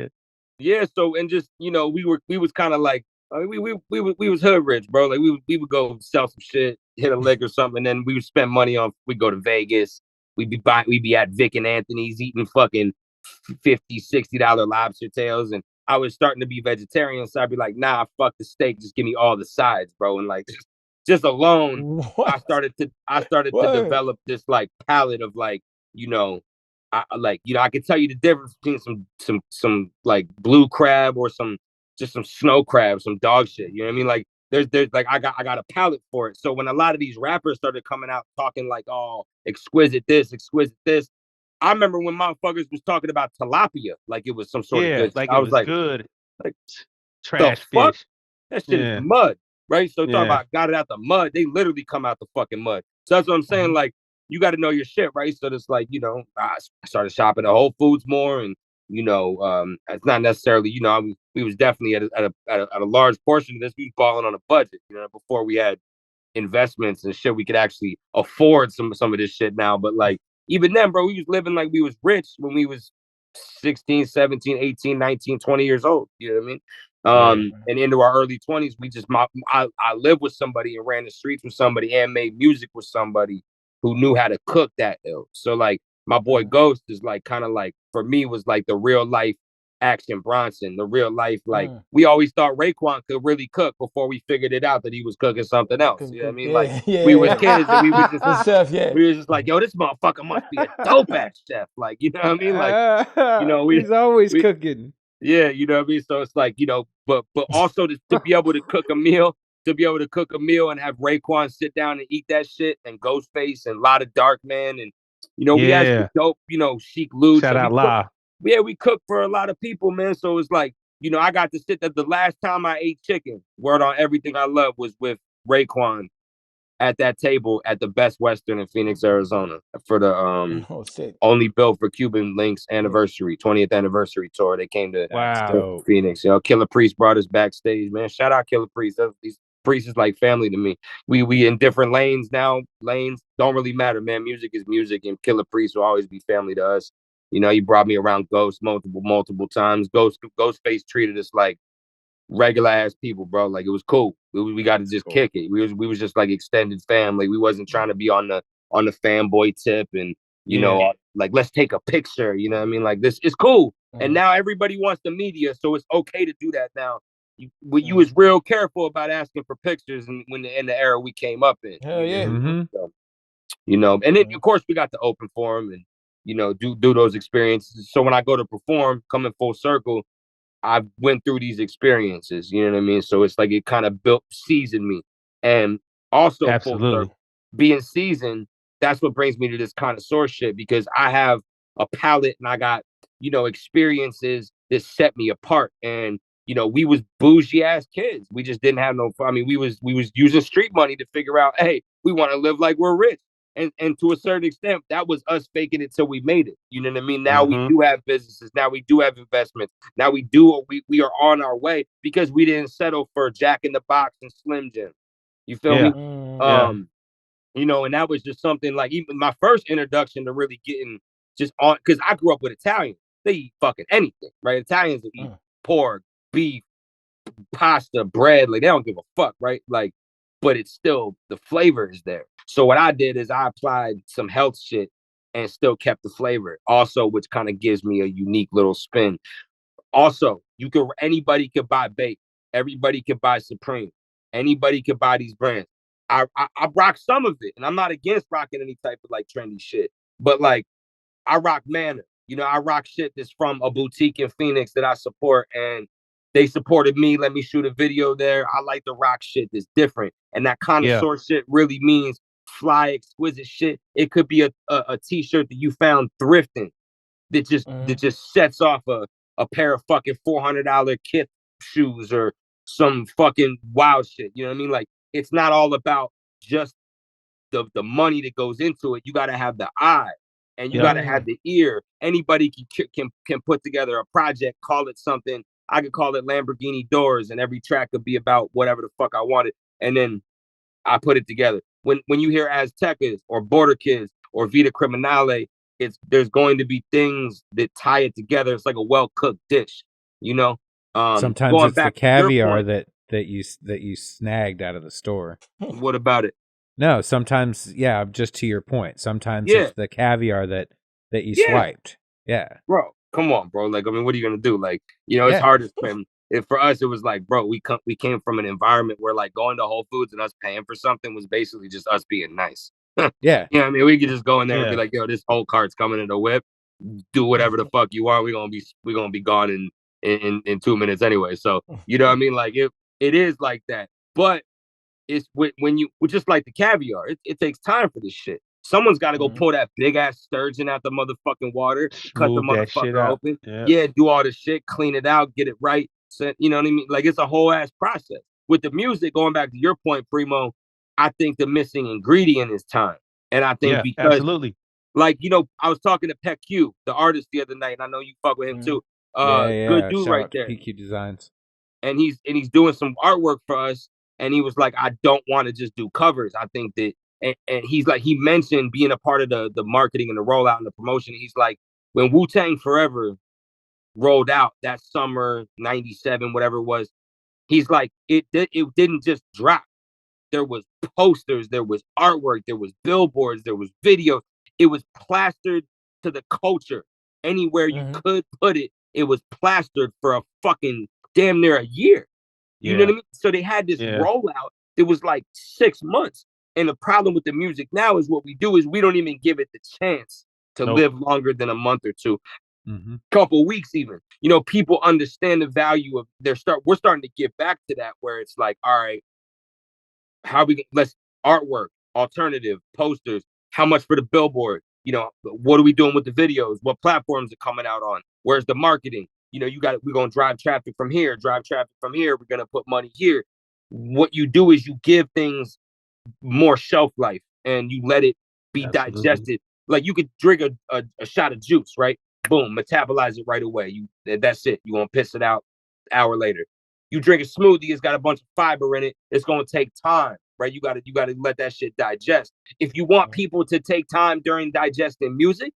yeah. So and just, you know, we was kind of like, we was hood rich, bro. Like we would go sell some shit, hit a lick or something, and then we would spend money on. We go to Vegas. We'd be at Vic and Anthony's eating fucking $50-$60 lobster tails, and I was starting to be vegetarian, so I'd be like, nah, fuck the steak, just give me all the sides, bro. And like just alone, I started to develop this like palette of like, you know, I could tell you the difference between some like blue crab or some snow crab, some dog shit. You know what I mean? Like there's like I got a palate for it. So when a lot of these rappers started coming out talking like, oh, exquisite this, I remember when motherfuckers was talking about tilapia like it was some sort of good. Like I it was was good. like the Trash fuck? fish. That shit is mud, right? So talking Yeah. about got it out the mud, they literally come out the fucking mud. So that's what I'm saying. Like, you got to know your shit, right? So it's like, you know, I started shopping at Whole Foods more, and you know, it's not necessarily, you know, we was definitely at a large portion of this. We was balling on a budget, you know, before we had investments and shit. We could actually afford some of this shit now. But like, even then, bro, we was living like we was rich when we was 16, 17, 18, 19, 20 years old. You know what I mean? And into our early 20s, we just I lived with somebody and ran the streets with somebody and made music with somebody who knew how to cook that ill. So like my boy Ghost is like kind of like, for me, was like the real life Action Bronson, the real life. Like, we always thought Raekwon could really cook before we figured it out that he was cooking something else. You know what I mean? Like, we was kids and we was just we was just like, yo, this motherfucker must be a dope ass chef. Like, you know what I mean? Like, you know, he's always cooking. Yeah, you know what I mean? So it's like, you know, but also to be able to cook a meal, and have Raekwon sit down and eat that shit, and Ghostface and Lotta Dark Man, and you know, we had some dope, you know, Chic Luch. Shout out La. Yeah, we cook for a lot of people, man. So it's like, you know, I got to sit that the last time I ate chicken, word on everything I love, was with Raekwon at that table at the Best Western in Phoenix, Arizona, for the Only Built for Cuban Links anniversary, 20th anniversary tour. They came to Phoenix. You know, Killer Priest brought us backstage, man. Shout out Killer Priest. These priests is like family to me. We in different lanes now. Lanes don't really matter, man. Music is music, and Killer Priest will always be family to us. You know, he brought me around Ghost multiple times. Ghostface treated us like regular ass people, bro. Like, it was cool. We got to just kick it. We was just like extended family. We wasn't trying to be on the fanboy tip, and you know, like, let's take a picture. You know what I mean? Like, this is cool. And now everybody wants the media, so it's okay to do that now. You was real careful about asking for pictures, and when in the era we came up in. Hell yeah. So, you know, and then of course we got the open forum and, you know, do those experiences. So when I go to perform, coming full circle, I went through these experiences, you know what I mean? So it's like it kind of seasoned me. And also full circle, being seasoned, that's what brings me to this connoisseur shit, because I have a palette and I got, you know, experiences that set me apart. And, you know, we was bougie ass kids. We just didn't have no, I mean, we was using street money to figure out, hey, we want to live like we're rich. And to a certain extent, that was us faking it till we made it. You know what I mean? Now we do have businesses. Now we do have investments. Now we are on our way, because we didn't settle for Jack in the Box and Slim Jim. You feel me? You know, and that was just something like, even my first introduction to really getting just on, because I grew up with Italians. They eat fucking anything, right? Italians will eat pork, beef, pasta, bread. Like, they don't give a fuck, right? Like, but it's still, the flavor is there. So what I did is I applied some health shit and still kept the flavor also, which kind of gives me a unique little spin. Also, anybody could buy Bake. Everybody could buy Supreme. Anybody could buy these brands. I rock some of it, and I'm not against rocking any type of like trendy shit, but like, I rock Manor. You know, I rock shit that's from a boutique in Phoenix that I support, and they supported me, let me shoot a video there. I like the rock shit that's different. And that connoisseur shit really means fly, exquisite shit. It could be a t-shirt that you found thrifting that just sets off a pair of fucking $400 kit shoes or some fucking wild shit. You know what I mean? Like, it's not all about just the money that goes into it. You got to have the eye. And you got to have the ear. Anybody can put together a project, call it something. I could call it Lamborghini Doors, and every track could be about whatever the fuck I wanted. And then I put it together. When you hear Aztecas or Border Kids or Vita Criminale, there's going to be things that tie it together. It's like a well-cooked dish, you know? Sometimes it's the caviar that you snagged out of the store. What about it? No, sometimes, yeah, just to your point. Sometimes it's the caviar that you swiped. Yeah. Bro, come on, bro. Like, I mean, what are you going to do? Like, you know, it's hard to spend. For us, it was like, bro, we came from an environment where, like, going to Whole Foods and us paying for something was basically just us being nice. Yeah. You know what I mean? We could just go in there and be like, yo, this whole cart's coming in the whip. Do whatever the fuck you want. We're gonna be gone in 2 minutes anyway. So, you know what I mean? Like, it is like that. But it's when you just like the caviar, it takes time for this shit. Someone's got to go pull that big ass sturgeon out the motherfucking water, cut the motherfucker open. Yeah, do all the shit, clean it out, get it right. So, you know what I mean? Like, it's a whole ass process. With the music, going back to your point, Primo, I think the missing ingredient is time. And I think because, absolutely. like, you know, I was talking to Pet Q, the artist, the other night, and I know you fuck with him too. Good dude Shout right out to there. PQ Designs. And he's doing some artwork for us. And he was like, I don't want to just do covers. I think that, and he's like, he mentioned being a part of the marketing and the rollout and the promotion. He's like, when Wu-Tang Forever rolled out that summer, 97, whatever it was, he's like, it didn't just drop. There was posters, there was artwork, there was billboards, there was video. It was plastered to the culture. Anywhere you could put it, it was plastered for a fucking damn near a year. You know what I mean? So they had this rollout. It was like 6 months. And the problem with the music now is what we do is we don't even give it the chance to live longer than a month or two. Couple weeks even. You know, people understand the value of we're starting to get back to that where it's like, all right, let's artwork, alternative, posters, how much for the billboard? You know, what are we doing with the videos? What platforms are coming out on? Where's the marketing? You know, we're going to drive traffic from here, we're going to put money here. What you do is you give things more shelf life and you let it be digested. Like you could drink a shot of juice, right? Boom, metabolize it right away. That's it. You're going to piss it out an hour later. You drink a smoothie, it's got a bunch of fiber in it. It's going to take time, right? You got to let that shit digest. If you want people to take time during digesting music,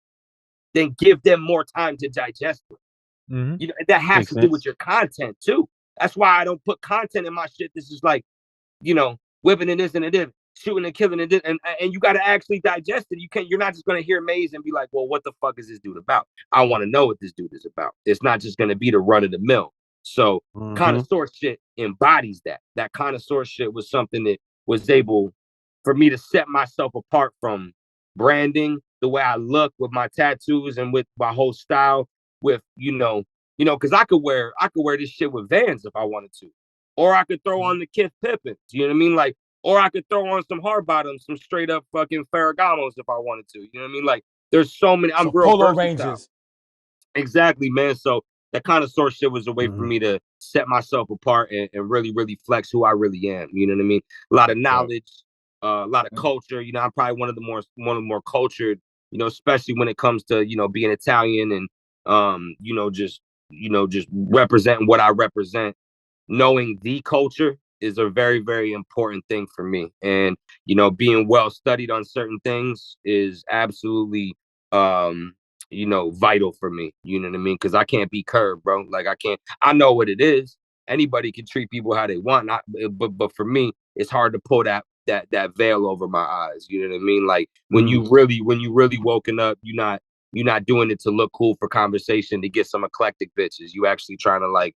then give them more time to digest it. You know, that has to do with your content too. That's why I don't put content in my shit. This is like, you know, whipping and this and it, shooting and killing and this, and you got to actually digest it. You're not just going to hear Maze and be like, well, what the fuck is this dude about? I want to know what this dude is about. It's not just going to be the run of the mill. So connoisseur shit embodies that. That connoisseur shit was something that was able for me to set myself apart from branding, the way I look with my tattoos and with my whole style, with, you know, because I could wear this shit with Vans if I wanted to. Or I could throw on the Kith Pippins, you know what I mean? Like, or I could throw on some hard bottoms, some straight up fucking Ferragamos if I wanted to. You know what I mean? Like, there's so many. I'm real Polo versatile. Rangers. Exactly, man. So that kind of sort shit was a way for me to set myself apart and really, really flex who I really am. You know what I mean? A lot of knowledge, a lot of culture. You know, I'm probably one of the more cultured. You know, especially when it comes to, you know, being Italian and just representing what I represent. Knowing the culture is a very, very important thing for me. And, you know, being well studied on certain things is absolutely, vital for me. You know what I mean? Because I can't be curved, bro. Like I know what it is. Anybody can treat people how they want. But for me, it's hard to pull that veil over my eyes. You know what I mean? Like when you really woken up, you're not doing it to look cool for conversation to get some eclectic bitches. You actually trying to like,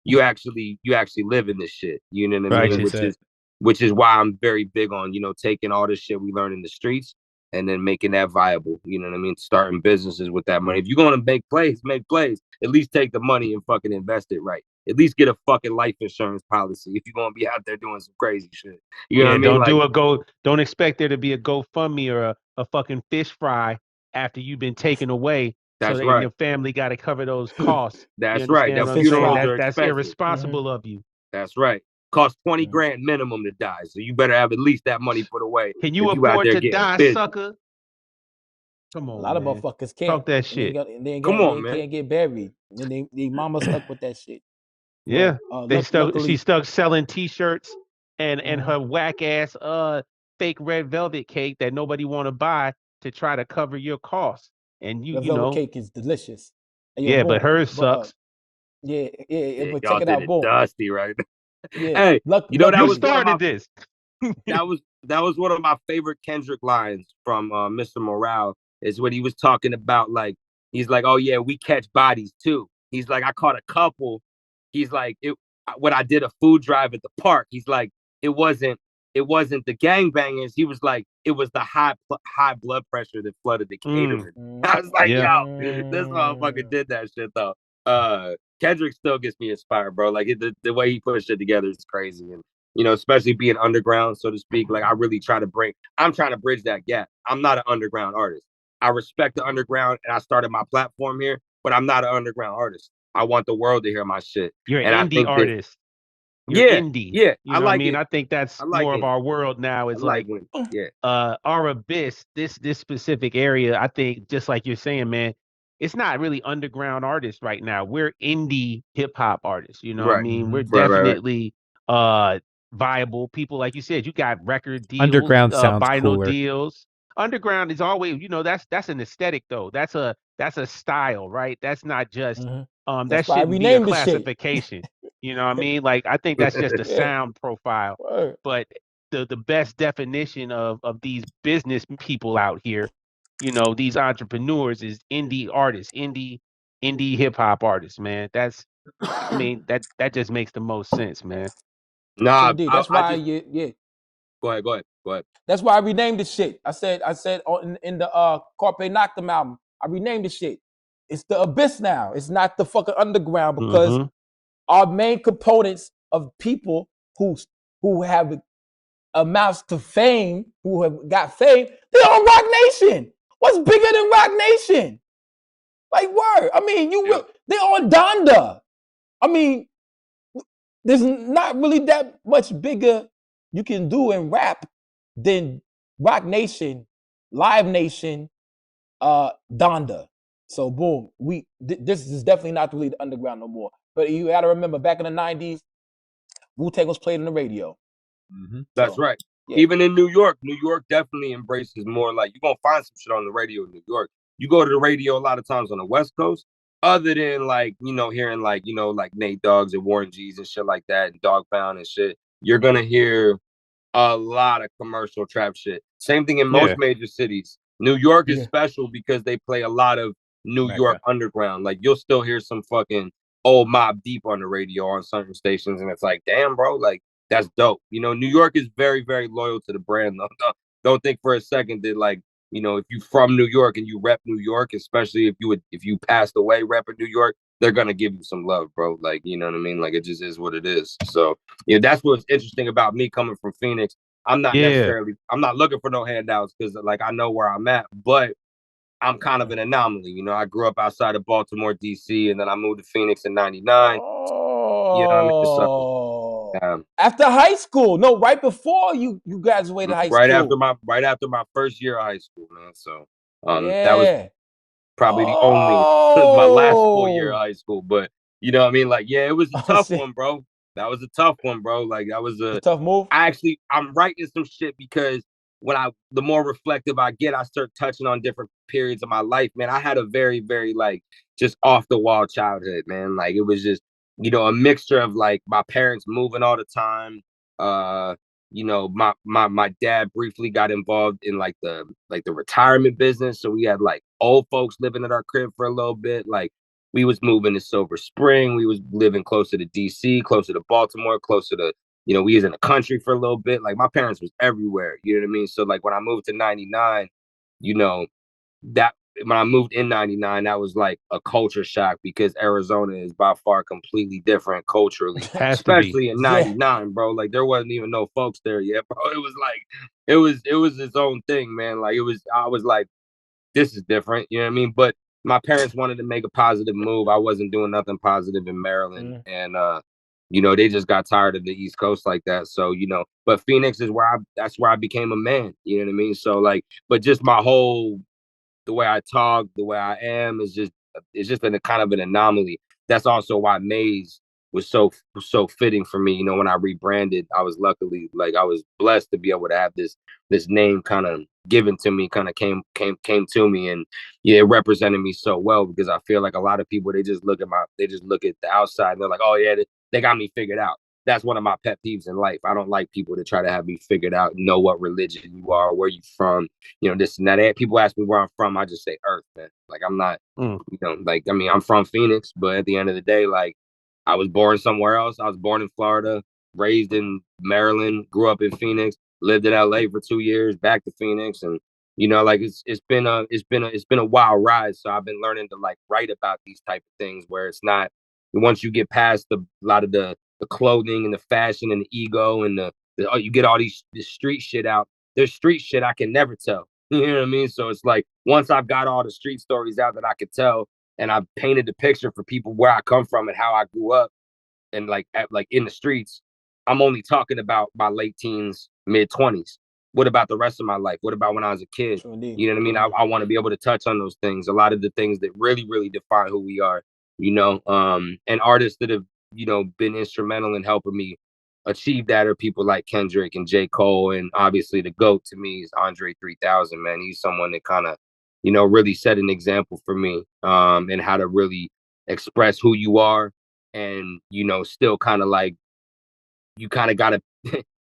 you actually live in this shit. You know what I mean? Which is why I'm very big on, you know, taking all this shit we learn in the streets and then making that viable. You know what I mean? Starting businesses with that money. If you're going to make plays. At least take the money and fucking invest it right. At least get a fucking life insurance policy if you're going to be out there doing some crazy shit. You know what I mean? Don't expect there to be a GoFundMe or a fucking fish fry after you've been taken away. That's so right. Your family got to cover those costs. That's right. That's irresponsible of you. That's right. Cost 20 grand minimum to die. So you better have at least that money put away. Can you afford to die, busy. Sucker? Come on, a lot of motherfuckers can't. Talk that shit. They can't get buried. And they mama stuck with that shit. Yeah. She stuck selling T-shirts and her whack ass fake red velvet cake that nobody want to buy to try to cover your costs. And the velvet cake is delicious. But hers sucks. But check it out, boom. Dusty, right? Yeah. Hey, you started this. that was one of my favorite Kendrick lines from Mr. Morale, is when he was talking about, like, he's like, oh yeah, we catch bodies too. He's like, I caught a couple. He's like, when I did a food drive at the park, he's like, it wasn't the gangbangers. He was like, it was the high blood pressure that flooded the catering. I was like, yo, this motherfucker did that shit though. Kendrick still gets me inspired, bro. Like the way he put shit together is crazy. And you know, especially being underground, so to speak. Like I'm trying to bridge that gap. I'm not an underground artist. I respect the underground and I started my platform here, but I'm not an underground artist. I want the world to hear my shit. You're an And I indie think that, artist. You're indie. yeah, You I know what I like mean? it. I think that's I like more of it. our world now. I It's like like when, yeah. our abyss, this specific area, I think, just like you're saying, man, it's not really underground artists right now. We're indie hip hop artists. You know what I Right. mean? We're Right. definitely viable people. Like you said, you got record deals, Underground sounds vinyl cooler. deals. Underground is always, you know, that's an aesthetic though. That's a style, right? That's not just that That's why I shouldn't be a renamed the shit. classification. You know what I mean? Like I think that's just a Yeah. sound profile. Word. But the best definition of these business people out here, you know, these entrepreneurs is indie artists, indie hip hop artists, man. I mean, that just makes the most sense, man. So Nah, indeed, that's I why just yeah. go ahead. That's why I renamed the shit. I said in the Carpe Noctem album, I renamed the shit. It's the abyss now. It's not the fucking underground because our main components of people who have amounts to fame, who have got fame, they're on Rock Nation. What's bigger than Rock Nation? Like word. I mean, they're on Donda. I mean, there's not really that much bigger you can do in rap than Rock Nation, Live Nation, Donda. So boom, this is definitely not really the underground no more. But you got to remember, back in the '90s, Wu-Tang was played on the radio. That's right. Yeah. Even in New York definitely embraces more. Like you're gonna find some shit on the radio in New York. You go to the radio a lot of times on the West Coast, other than like, you know, hearing like, you know, like Nate Doggs and Warren G's and shit like that and Dog Pound and shit. You're gonna hear a lot of commercial trap shit. Same thing in most major cities. New York is special because they play a lot of New York underground. Like you'll still hear some fucking old Mob Deep on the radio on certain stations, and it's like, damn, bro, like that's dope. You know, New York is very, very loyal to the brand. Don't think for a second that, like, you know, if you from New York and you rep New York, especially if you passed away repping New York, they're gonna give you some love, bro. Like, you know what I mean? Like it just is what it is. So yeah, that's what's interesting about me coming from Phoenix. I'm not looking for no handouts because like I know where I'm at, but I'm kind of an anomaly. You know, I grew up outside of Baltimore, DC, and then I moved to Phoenix in '99. Oh. You know what I mean? So, after high school. No, right before you graduated high school. Right after my first year of high school, man. So that was Yeah. probably the only my last full year of high school. But you know what I mean? Like, yeah, it was a tough one, bro. That was a tough one, bro. Like that was a tough move. I'm writing some shit because the more reflective I get, I start touching on different periods of my life, man. I had a very, very like just off the wall childhood, man. Like it was just, you know, a mixture of like my parents moving all the time. You know, my dad briefly got involved in like the retirement business. So we had like old folks living at our crib for a little bit. Like we was moving to Silver Spring. We was living closer to DC, closer to Baltimore, closer to, you know, we was in the country for a little bit. Like my parents was everywhere. You know what I mean? So like when I moved to '99, you know, that when I moved in '99, that was like a culture shock because Arizona is by far completely different culturally, especially in '99, bro. Like there wasn't even no folks there yet, bro. It was like it was its own thing, man. Like I was like, this is different, you know what I mean? But my parents wanted to make a positive move. I wasn't doing nothing positive in Maryland, and you know, they just got tired of the East Coast like that. So, you know, but Phoenix is that's where I became a man, you know what I mean? So like, but just my whole the way I talk, the way I am is just it's just a kind of an anomaly. That's also why Maze was so fitting for me. You know, when I rebranded, I was blessed to be able to have this name kind of given to me, kind of came to me, and yeah, it represented me so well because I feel like a lot of people they just look at the outside and they're like, oh yeah, they got me figured out. That's one of my pet peeves in life. I don't like people to try to have me figured out, know what religion you are, where you from, you know, this and that. People ask me where I'm from, I just say Earth, man. Like I'm not, you know, like I mean, I'm from Phoenix, but at the end of the day, like I was born somewhere else. I was born in Florida, raised in Maryland, grew up in Phoenix, lived in LA for 2 years, back to Phoenix, and you know, like it's been a wild ride. So I've been learning to like write about these type of things where it's not once you get past a lot of the clothing and the fashion and the ego and oh, you get all this street shit out. There's street shit I can never tell. You know what I mean? So it's like once I've got all the street stories out that I could tell, and I've painted the picture for people where I come from and how I grew up, and like in the streets, I'm only talking about my late teens, mid 20s. What about the rest of my life? What about when I was a kid? You know what I mean? I want to be able to touch on those things. A lot of the things that really, really define who we are, you know, and artists that have, you know, been instrumental in helping me achieve that are people like Kendrick and J. Cole. And obviously the GOAT to me is Andre 3000, man. He's someone that kind of, you know, really set an example for me, and how to really express who you are and, you know, still kind of like, you kind of gotta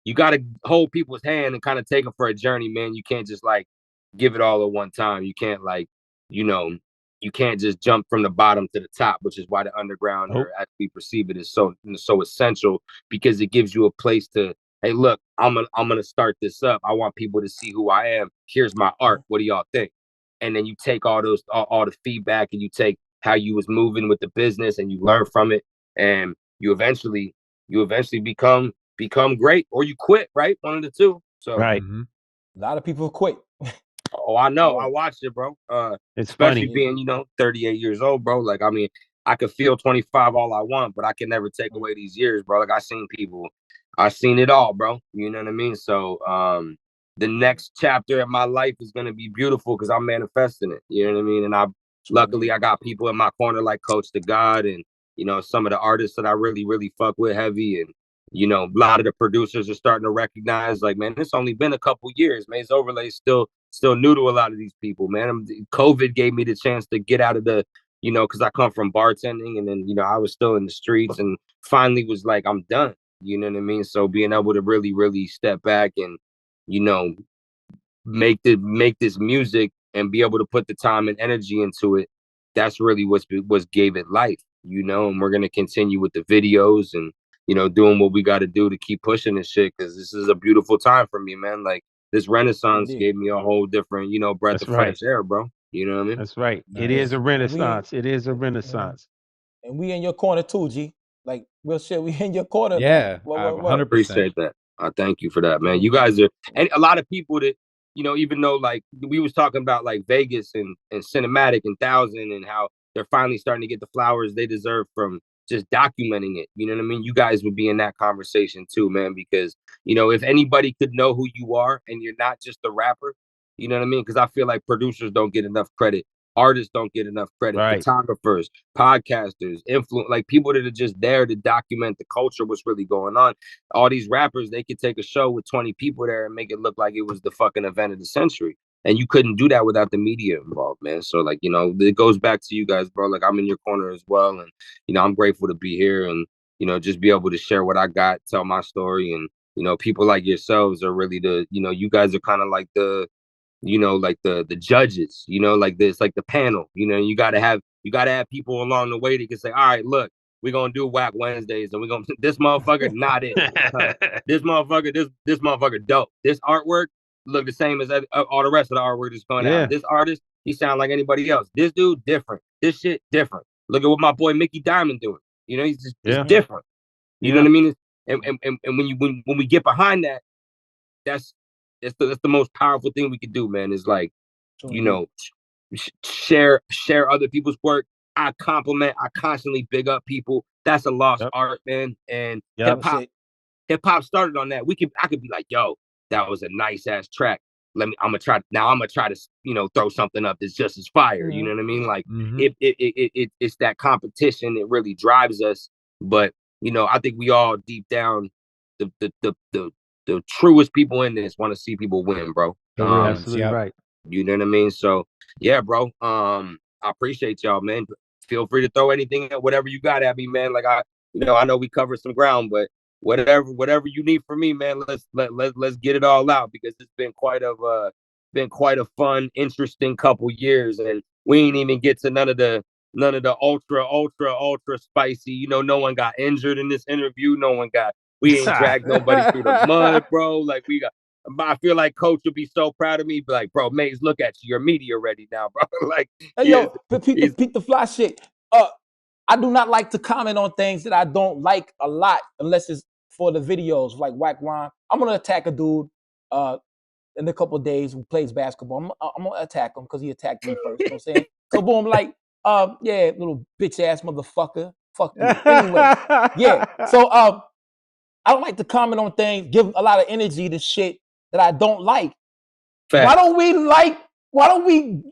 you gotta hold people's hand and kind of take them for a journey, man. You can't just like give it all at one time. You can't like, you know, you can't just jump from the bottom to the top, which is why the underground, or as we perceive it, is so essential, because it gives you a place to, hey, look, I'm gonna start this up. I want people to see who I am. Here's my art. What do y'all think? And then you take all those all the feedback, and you take how you was moving with the business, and you learn from it, and you eventually become great, or you quit, right? One of the two. So right. A lot of people quit. Oh, I know. I watched it, bro. It's especially funny. being, you know, 38 years old, bro. Like, I mean, I could feel 25 all I want, but I can never take away these years, bro. Like, I seen it all, bro. You know what I mean? So the next chapter of my life is gonna be beautiful because I'm manifesting it. You know what I mean? And luckily I got people in my corner like Coach the God, and you know, some of the artists that I really, really fuck with heavy, and you know, a lot of the producers are starting to recognize, like, man, it's only been a couple years. Maze Overlay still new to a lot of these people, man. COVID gave me the chance to get out of the, you know, because I come from bartending, and then, you know, I was still in the streets, and finally was like, I'm done. You know what I mean? So being able to really, really step back and, you know, make this music and be able to put the time and energy into it, that's really what gave it life, you know. And we're gonna continue with the videos and, you know, doing what we got to do to keep pushing this shit, because this is a beautiful time for me, man. Like, this renaissance gave me a whole different, you know, breath of fresh air, bro. You know what I mean? That's right. It is a renaissance. It is a renaissance. And we in your corner too, G. Like, real shit, we in your corner, Yeah, man. 100%. I appreciate that. I thank you for that, man. You guys are, and a lot of people that, you know, even though like we was talking about like Vegas and Cinematic and Thousand, and how they're finally starting to get the flowers they deserve from just documenting it. You know what I mean? You guys would be in that conversation too, man, because, you know, if anybody could know who you are and you're not just a rapper, you know what I mean? Because I feel like producers don't get enough credit. Artists don't get enough credit. Right. Photographers, podcasters, like people that are just there to document the culture, what's really going on. All these rappers, they could take a show with 20 people there and make it look like it was the fucking event of the century. And you couldn't do that without the media involved, man. So, like, you know, it goes back to you guys, bro. Like, I'm in your corner as well. And, you know, I'm grateful to be here and, you know, just be able to share what I got, tell my story. And, you know, people like yourselves are really you know, you guys are kind of like you know, like the judges, you know, like this, like the panel, you know. You gotta have people along the way that can say, all right, look, we're gonna do Whack Wednesdays, and we're gonna this motherfucker not it. This motherfucker dope. This artwork look the same as all the rest of the artwork that's going out. This artist, he sound like anybody else. This dude different. This shit different. Look at what my boy Mickey Diamond doing. You know, he's just different. You know what I mean? And when we get behind that, that's the most powerful thing we could do, man. Is like, you know, share other people's work. I constantly big up people. That's a lost art, man. And hip hop started on that. I could be like, yo, that was a nice ass track. I'm gonna try to, you know, throw something up that's just as fire. You know what I mean? Like, it's that competition that really drives us. But, you know, I think we all deep down, the truest people in this want to see people win, bro. Absolutely right. You know what I mean? So yeah, bro. I appreciate y'all, man. Feel free to throw anything, whatever you got at me, man. Like, I know we covered some ground, but whatever you need from me, man, let's get it all out, because it's been quite a fun, interesting couple years, and we ain't even get to none of the ultra spicy. You know, no one got injured in this interview. We ain't dragged nobody through the mud, bro. Like, I feel like Coach would be so proud of me. Be like, bro, Maze, look at you. You're media ready now, bro. Like, hey, yo, Pete the fly shit. I do not like to comment on things that I don't like a lot unless it's for the videos, like Whack Rhyme. I'm gonna attack a dude in a couple of days who plays basketball. I'm gonna attack him because he attacked me first. You know what I'm saying? So boom, like, yeah, little bitch ass motherfucker. Fuck you. Anyway, yeah. So I don't like to comment on things, give a lot of energy to shit that I don't like. Facts. Why don't we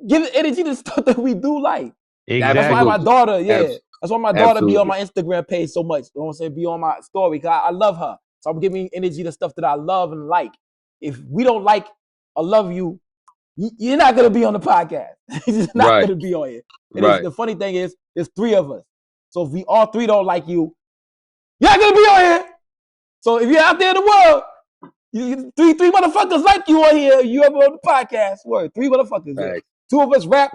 give energy to stuff that we do like? Exactly. That's why my daughter, Absolutely. that's why my daughter be on my Instagram page so much. You know what I'm saying? Be on my story because I love her. So I'm giving energy to stuff that I love and like. If we don't like or love you, you're not gonna be on the podcast. You're not gonna be on here. And the funny thing is, there's 3 of us. So if we all 3 don't like you, you're not gonna be on here. So if you're out there in the world, three motherfuckers like you on here, you ever on the podcast. Word, 3 motherfuckers. Yeah. 2 of us rap.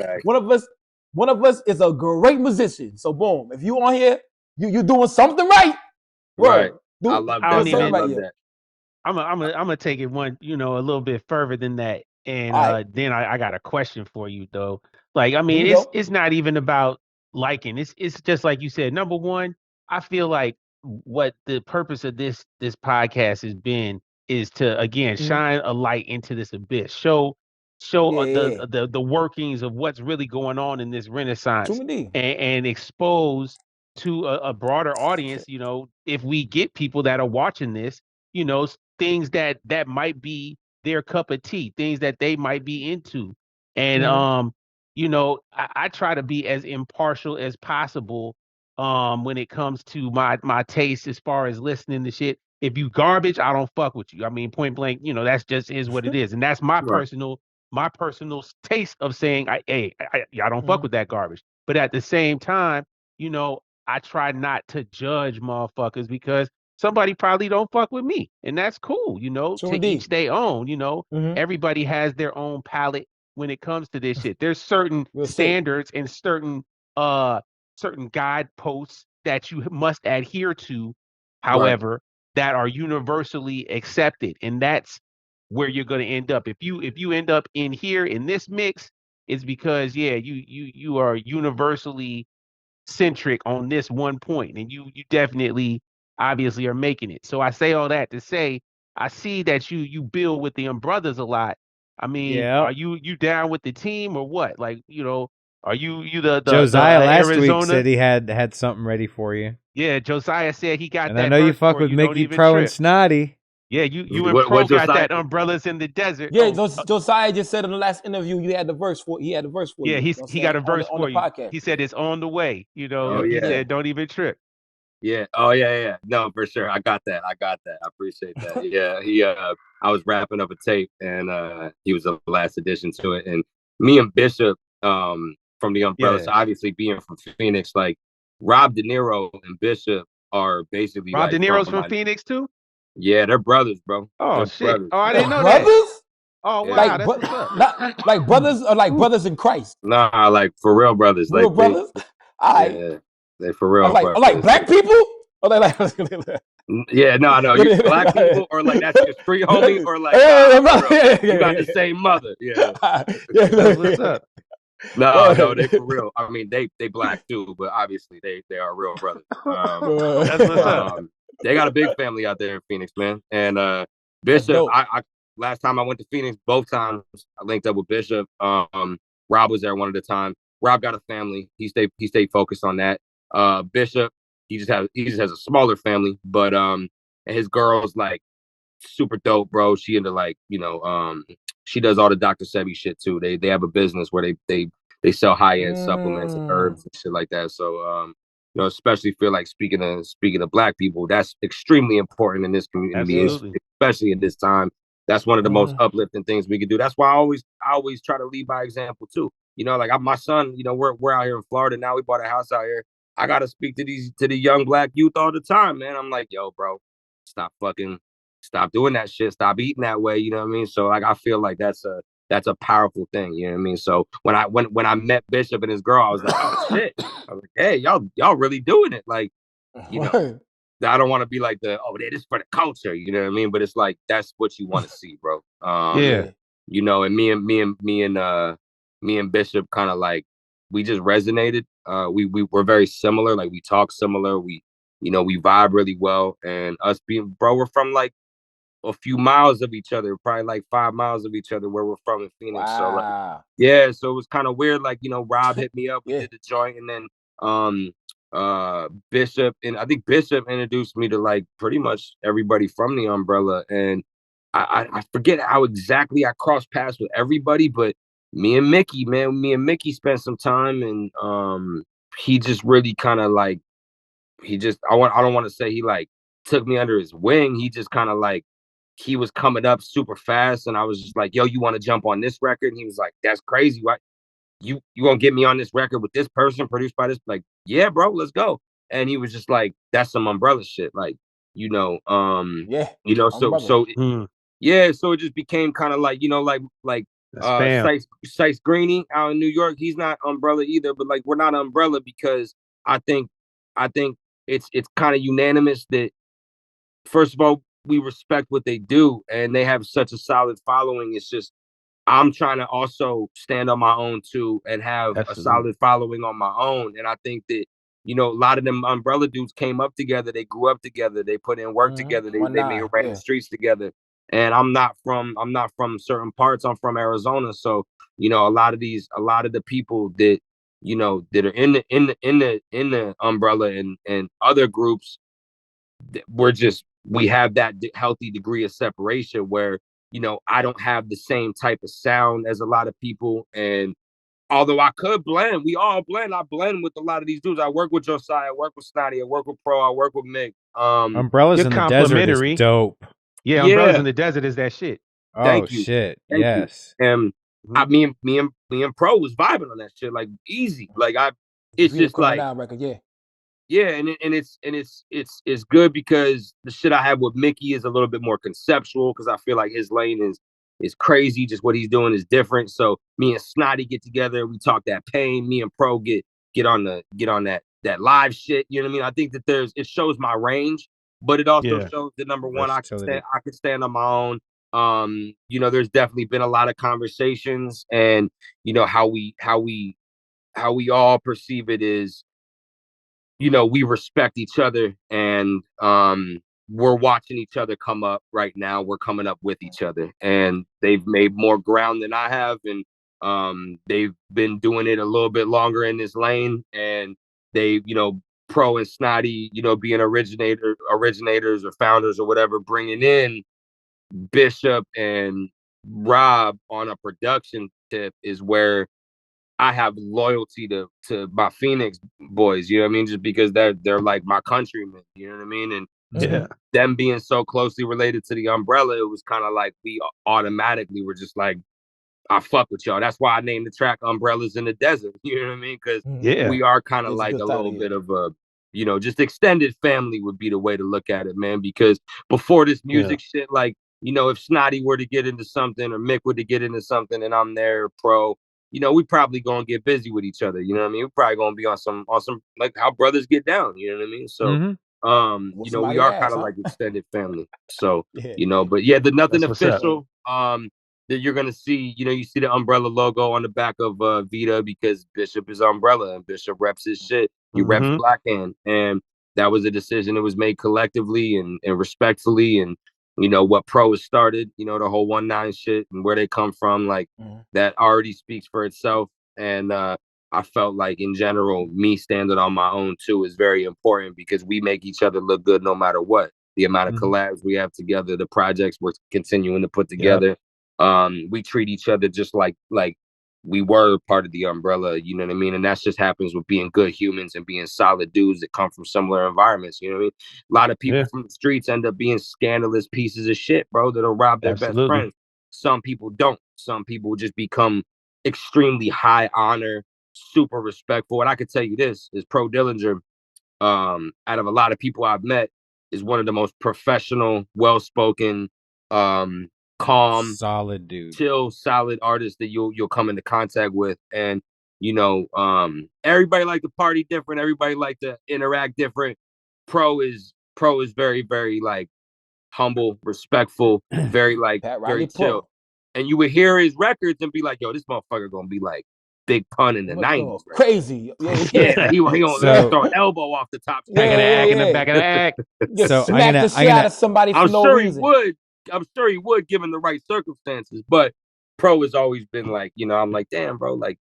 One of us is a great musician. So boom, if you on here, you doing something right. Word. Right. I love that. I love that. I'm gonna take it one, a little bit further than that. And then I got a question for you though. Like, I mean, it's not even about liking. It's just like you said. Number one, I feel like what the purpose of this podcast has been is to again shine a light into this abyss. Show the workings of what's really going on in this renaissance and expose to a broader audience, if we get people that are watching this, things that might be their cup of tea, things that they might be into. And I try to be as impartial as possible when it comes to my taste as far as listening to shit. If you garbage, I don't fuck with you. I mean, point blank, that's just is what it is. And that's my personal taste of saying I don't fuck with that garbage. But at the same time, I try not to judge motherfuckers because somebody probably don't fuck with me, and that's cool. To each their own. Everybody has their own palate when it comes to this shit. There's certain standards and certain guideposts that you must adhere to, however, that are universally accepted, and that's where you're going to end up. If you end up in here in this mix, it's because you are universally centric on this one point, and you definitely obviously are making it. So I say all that to say I see that you build with the brothers a lot. I mean, are you down with the team or what? Like, are you the Josiah last Arizona? week said he had something ready for you. Yeah, Josiah said he got and that. I know you fuck with Mickey Pro and Snotty. Yeah, you and Pro got that umbrellas in the desert. Yeah, Josiah just said in the last interview he had the verse for you. Yeah, he got a verse for you. Podcast. He said it's on the way. He said don't even trip. Yeah. Oh yeah. No, for sure. I got that. I appreciate that. Yeah. I was wrapping up a tape and he was the last addition to it. And me and Bishop from the Umbrellas, obviously being from Phoenix, like Rob De Niro and Bishop are basically Rob De Niro's from Phoenix too? Yeah, they're brothers, bro. Oh, they're shit. Brothers. Oh, I didn't know brothers? That. Oh, wow. Like, that's what's up. Not, like brothers or like brothers in Christ? Nah, like for real brothers. Real like brothers? Yeah, they for real brothers. Like black people? Or they like... Yeah, no. You black people or like that's your street homie or like you got the same mother. Yeah. That's what's up. No, they for real. I mean, they black too, but obviously they are real brothers. That's what's up. They got a big family out there in Phoenix, man. And Bishop, I last time I went to Phoenix, both times I linked up with Bishop. Rob was there one at a time. Rob got a family. He stayed focused on that. Bishop, he just has a smaller family, but and his girl's like super dope, bro. She into like, she does all the Dr. Sebi shit too. They have a business where they sell high-end supplements and herbs and shit like that. So especially feel like speaking of black people, that's extremely important in this community, especially at this time. That's one of the most uplifting things we could do. That's why I always try to lead by example too. Like my son, we're out here in Florida now. We bought a house out here. I gotta speak to the young black youth all the time, man. I'm like, yo, bro, stop doing that shit. Stop eating that way. You know what I mean? So like, I feel like that's a powerful thing. You know what I mean? So when I met Bishop and his girl, I was like, oh shit. I was like, hey, y'all really doing it. Like, I don't want to be like this is for the culture. You know what I mean? But it's like, that's what you want to see, bro. And me and Bishop kind of like just resonated. We were very similar. Like we talk similar. We we vibe really well. And us being we're from like a few miles of each other, probably like 5 miles of each other where we're from in Phoenix. So like, Wow. yeah, so it was kind of weird. Like, Rob hit me up, we Yeah. did the joint, and then Bishop, and I think Bishop introduced me to like pretty much everybody from the Umbrella. And I forget how exactly I crossed paths with everybody, but me and Mickey spent some time, and he just really kind of like I don't want to say he like took me under his wing. He just kind of like he was coming up super fast, and I was just like, yo, you want to jump on this record? And he was like, that's crazy. What you gonna get me on this record with this person produced by this? Like, yeah, bro, let's go. And he was just like, that's some Umbrella shit. Like, Yeah. so yeah, so it just became kind of like, Sice Greeny out in New York. He's not Umbrella either, but like we're not Umbrella because I think it's kind of unanimous that first of all, we respect what they do and they have such a solid following. It's just I'm trying to also stand on my own too and have a solid following on my own. And I think that, a lot of them Umbrella dudes came up together, they grew up together, they put in work together, they may have ran the streets together. And I'm not from certain parts. I'm from Arizona. So, a lot of the people that, that are in the Umbrella and other groups, we have that healthy degree of separation where I don't have the same type of sound as a lot of people. And although I could blend, we all blend. I blend with a lot of these dudes. I work with Josiah, I work with Snotty, I work with Pro, I work with Mick. Umbrellas in the Desert is dope. Yeah, Umbrellas in the Desert is that shit. Thank you. Shit. Thank yes. you. And me and Pro was vibing on that shit like easy. Like it's just like record, yeah. Yeah, and it's good because the shit I have with Mickey is a little bit more conceptual because I feel like his lane is crazy. Just what he's doing is different. So me and Snotty get together, we talk that pain. Me and Pro get on that live shit. You know what I mean? I think that it shows my range, but it also shows that number one, I can stand on my own. There's definitely been a lot of conversations, and how we all perceive it is, we respect each other, and we're watching each other come up right now. We're coming up with each other, and they've made more ground than I have, and they've been doing it a little bit longer in this lane, and they, Pro and Snotty, being originators or founders or whatever, bringing in Bishop and Rob on a production tip is where I have loyalty to my Phoenix boys, you know what I mean? Just because they're like my countrymen, you know what I mean? And them being so closely related to the Umbrella, it was kind of like we automatically were just like, I fuck with y'all. That's why I named the track Umbrellas in the Desert, you know what I mean? Because we are kind of like a little bit of a, just extended family would be the way to look at it, man. Because before this music shit, like, if Snotty were to get into something or Mick were to get into something and I'm there, Pro, we probably gonna get busy with each other. You know what I mean? We're probably gonna be on some like how brothers get down. You know what I mean? So, we are kind of like extended family. So, but yeah, the Nothing Official. That you're gonna see. You see the Umbrella logo on the back of Vita because Bishop is Umbrella and Bishop reps his shit. He reps Black Hand, and that was a decision that was made collectively and respectfully. And what Pro has started, the whole 1-9 shit and where they come from, like that already speaks for itself. And I felt like in general, me standing on my own too is very important because we make each other look good no matter what. The amount of collabs we have together, the projects we're continuing to put together. We treat each other just like we were part of the Umbrella, you know what I mean? And that just happens with being good humans and being solid dudes that come from similar environments, you know what I mean? A lot of people from the streets end up being scandalous pieces of shit, bro, that'll rob their best friends. Some people don't. Some people just become extremely high honor, super respectful. And I could tell you this, is Pro Dillinger, out of a lot of people I've met, is one of the most professional, well-spoken, calm, solid dude, chill, solid artists that you'll come into contact with. And everybody like to party different, everybody like to interact different. Pro is very, very like humble, respectful, very like very chill. And you would hear his records and be like, yo, this motherfucker gonna be like big pun in the I'm gonna go 90s. Right? crazy. Yeah. Yeah, he gonna So- throw an elbow off the top. Back of the act in the Yeah. back of the act. Just So smack the shit out of somebody for I'm no sure reason. he would. I'm sure he would, given the right circumstances. But Pro has always been like, you know, I'm like, damn, bro, like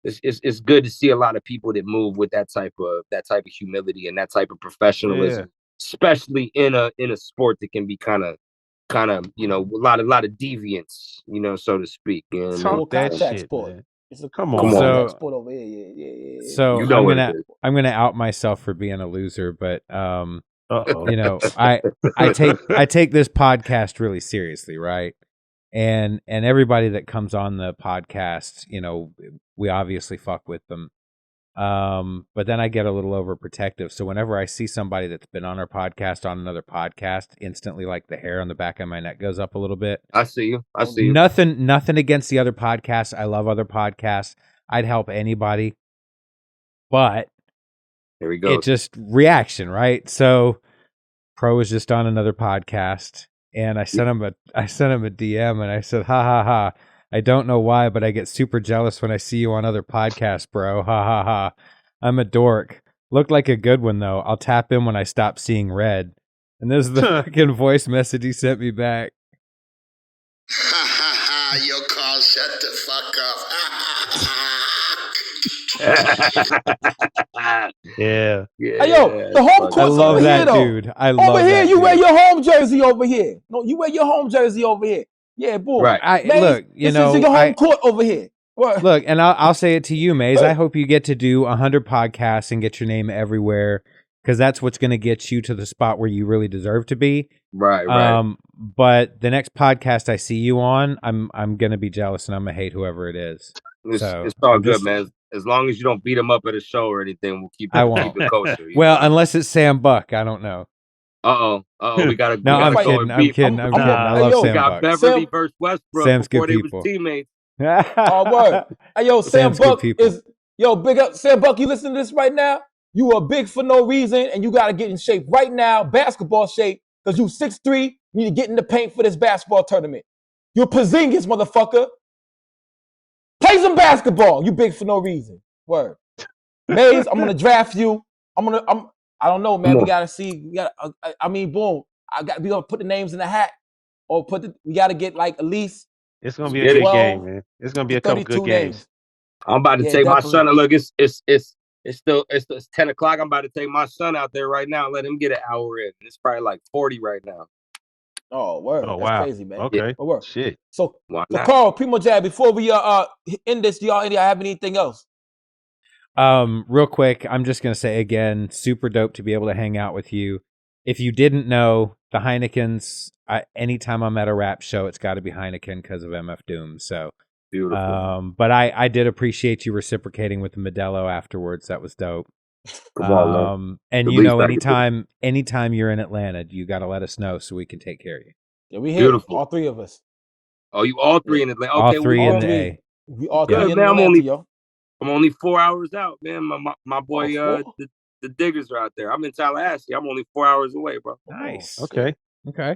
it's good to see a lot of people that move with that type of humility and that type of professionalism, especially in a sport that can be kind of, you know, a lot of deviance, you know, so to speak. And Talk that contact shit, sport. man. It's a Come full on, contact man. sport over here. Yeah. So You know what it is. I'm gonna out myself for being a loser, but Uh-oh. you know, I take this podcast really seriously, right? And everybody that comes on the podcast, you know, we obviously fuck with them. But then I get a little overprotective. So whenever I see somebody that's been on our podcast on another podcast, instantly like the hair on the back of my neck goes up a little bit. I see you. I see you. Nothing against the other podcasts. I love other podcasts. I'd help anybody. But Here we go. it just reaction, right? So Pro was just on another podcast and I sent him a DM and I said, ha ha ha. I don't know why, but I get super jealous when I see you on other podcasts, bro. Ha ha ha. I'm a dork. Looked like a good one though. I'll tap in when I stop seeing red. And this is the fucking voice message he sent me back. Ha ha ha, yo, Karl, shut the fuck up. Yeah. Hey, yo, the home I court's love over that here, though. dude. I love Over here, that you dude. wear your home jersey over here. No, you wear your home jersey over here. Yeah, boom. Right. Maze, Look, you this know, is your home court over here. What? Look, and I'll say it to you, Maze. I hope you get to do 100 podcasts and get your name everywhere, because that's what's going to get you to the spot where you really deserve to be. Right. But the next podcast I see you on, I'm going to be jealous and I'm going to hate whoever it is. It's all good, man. As long as you don't beat him up at a show or anything, we'll keep it kosher. Well, unless it's Sam Buck, I don't know. We gotta. No, I'm go kidding. I'm kidding. I love Sam Buck. Beverly versus Westbrook Sam's before good they people. was teammates. Oh, word. Hey, yo, Sam Sam's good Buck people. is, yo, big up. Sam Buck, you listen to this right now? You are big for no reason, and you got to get in shape right now, basketball shape, because you 6'3", you need to get in the paint for this basketball tournament. You're Porzingis, motherfucker. Play some basketball. You big for no reason. Word. Maze, I'm gonna draft you. I don't know, man. We gotta see. Boom. We gonna put the names in the hat, or we gotta get like at least. It's gonna be a good game, man. It's gonna be a couple good games. I'm about to take my son. Look, it's still 10 o'clock. I'm about to take my son out there right now. Let him get an hour in. It's probably like 40 right now. Oh, word. Oh, That's wow. crazy, man. Okay. Word. Shit. So Karl, PrimoJAB, before we end this, do y'all have anything else? Real quick, I'm just gonna say again, super dope to be able to hang out with you. If you didn't know, the Heinekens, anytime I'm at a rap show, it's got to be Heineken because of MF Doom. So beautiful. But I did appreciate you reciprocating with the Modelo afterwards. That was dope. Come on, man. And the you know, anytime you're in Atlanta, you got to let us know so we can take care of you. Yeah, we here. Beautiful. All three of us. Oh, you all three in Atlanta? Okay, all three in the A. We all three in man, Atlanta, I'm only 4 hours out, man. My boy, the Diggers are out there. I'm in Tallahassee. I'm only 4 hours away, bro. Nice. Okay.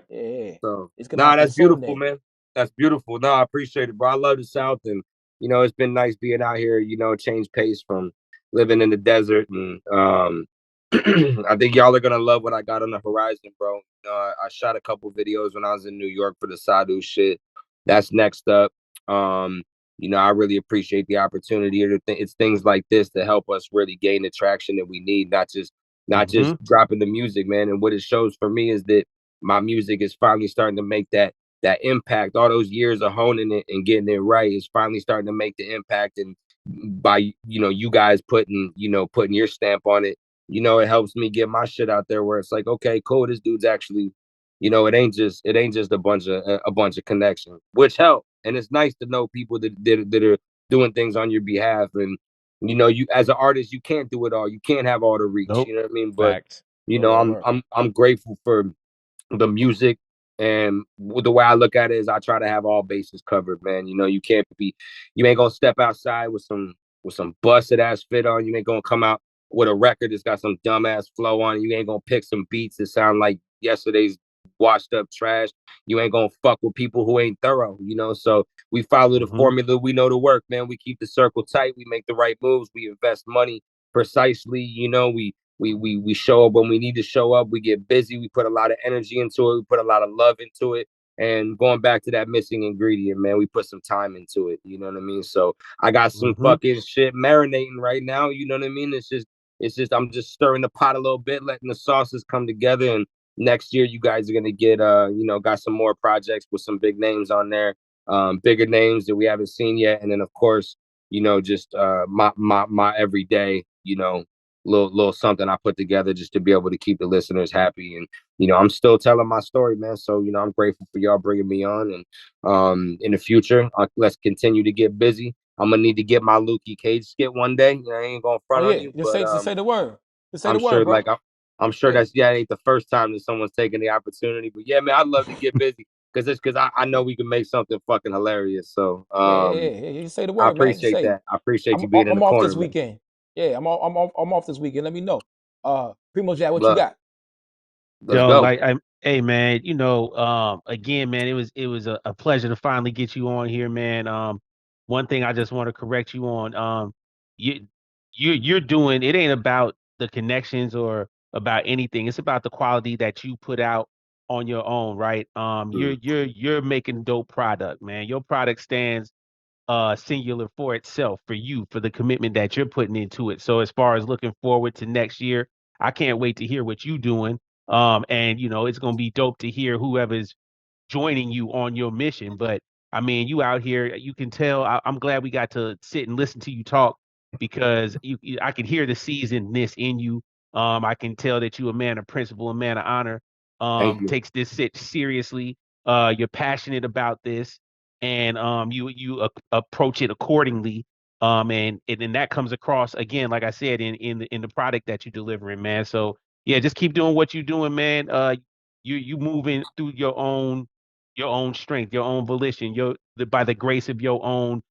Yeah. So that's beautiful, man. That's beautiful. No, I appreciate it, bro. I love the South, and you know, it's been nice being out here. You know, change pace from living in the desert, and I think y'all are gonna love what I got on the horizon, bro. I shot a couple videos when I was in New York for the Sadhu shit. That's next up. You know, I really appreciate the opportunity. It's things like this that help us really gain the traction that we need, not just dropping the music, man. And what it shows for me is that my music is finally starting to make that impact. All those years of honing it and getting it right is finally starting to make the impact. And by, you know, you guys putting your stamp on it, you know, it helps me get my shit out there where it's like, okay, cool, this dude's actually, you know, it ain't just a bunch of connections, which help. And it's nice to know people that are doing things on your behalf. And, you know, you as an artist, you can't do it all. You can't have all the reach. Nope. You know what I mean? But you know, I'm grateful for the music, and the way I look at it is I try to have all bases covered, man. You know, you ain't gonna step outside with some busted ass fit on. You ain't gonna come out with a record that's got some dumbass flow on it. You ain't gonna pick some beats that sound like yesterday's washed up trash. You ain't gonna fuck with people who ain't thorough, you know. So we follow the formula. We know the work, man. We keep the circle tight. We make the right moves. We invest money precisely. You know, we show up when we need to show up. We get busy. We put a lot of energy into it. We put a lot of love into it. And going back to that missing ingredient, man, we put some time into it. You know what I mean? So I got some fucking shit marinating right now. You know what I mean? It's just I'm just stirring the pot a little bit, letting the sauces come together. And next year you guys are gonna get you know, got some more projects with some big names on there, bigger names that we haven't seen yet. And then of course, you know, just my everyday, you know, little something I put together just to be able to keep the listeners happy. And you know, I'm still telling my story, man. So you know, I'm grateful for y'all bringing me on. And in the future, let's continue to get busy. I'm gonna need to get my Lukey Cage skit one day. You know, I ain't gonna front on you, just say the word. Just say I'm the word, sure, bro. like I'm sure that ain't the first time that someone's taking the opportunity. But yeah, man, I'd love to get busy because I know we can make something fucking hilarious. So You say the I word, man. Just appreciate say that. I appreciate you being in I'm the off corner, this man. weekend. Yeah, I'm off this weekend. Let me know. PrimoJAB, what you Look, got? let's Yo, go. like hey man, you know, again, man, it was a pleasure to finally get you on here, man. One thing I just want to correct you on, you're doing it ain't about the connections or about anything. It's about the quality that you put out on your own, right? You're making dope product, man. Your product stands singular for itself, for you, for the commitment that you're putting into it. So as far as looking forward to next year, I can't wait to hear what you're doing. And you know, it's gonna be dope to hear whoever's joining you on your mission. But I mean, you out here, you can tell. I'm glad we got to sit and listen to you talk because I can hear the seasonedness in you. I can tell that you a man of principle, a man of honor. Thank you. Takes this sit seriously. You're passionate about this, and you approach it accordingly. And then that comes across again, like I said, in the product that you're delivering, man. So yeah, just keep doing what you're doing, man. You moving through your own strength, your own volition, by the grace of your own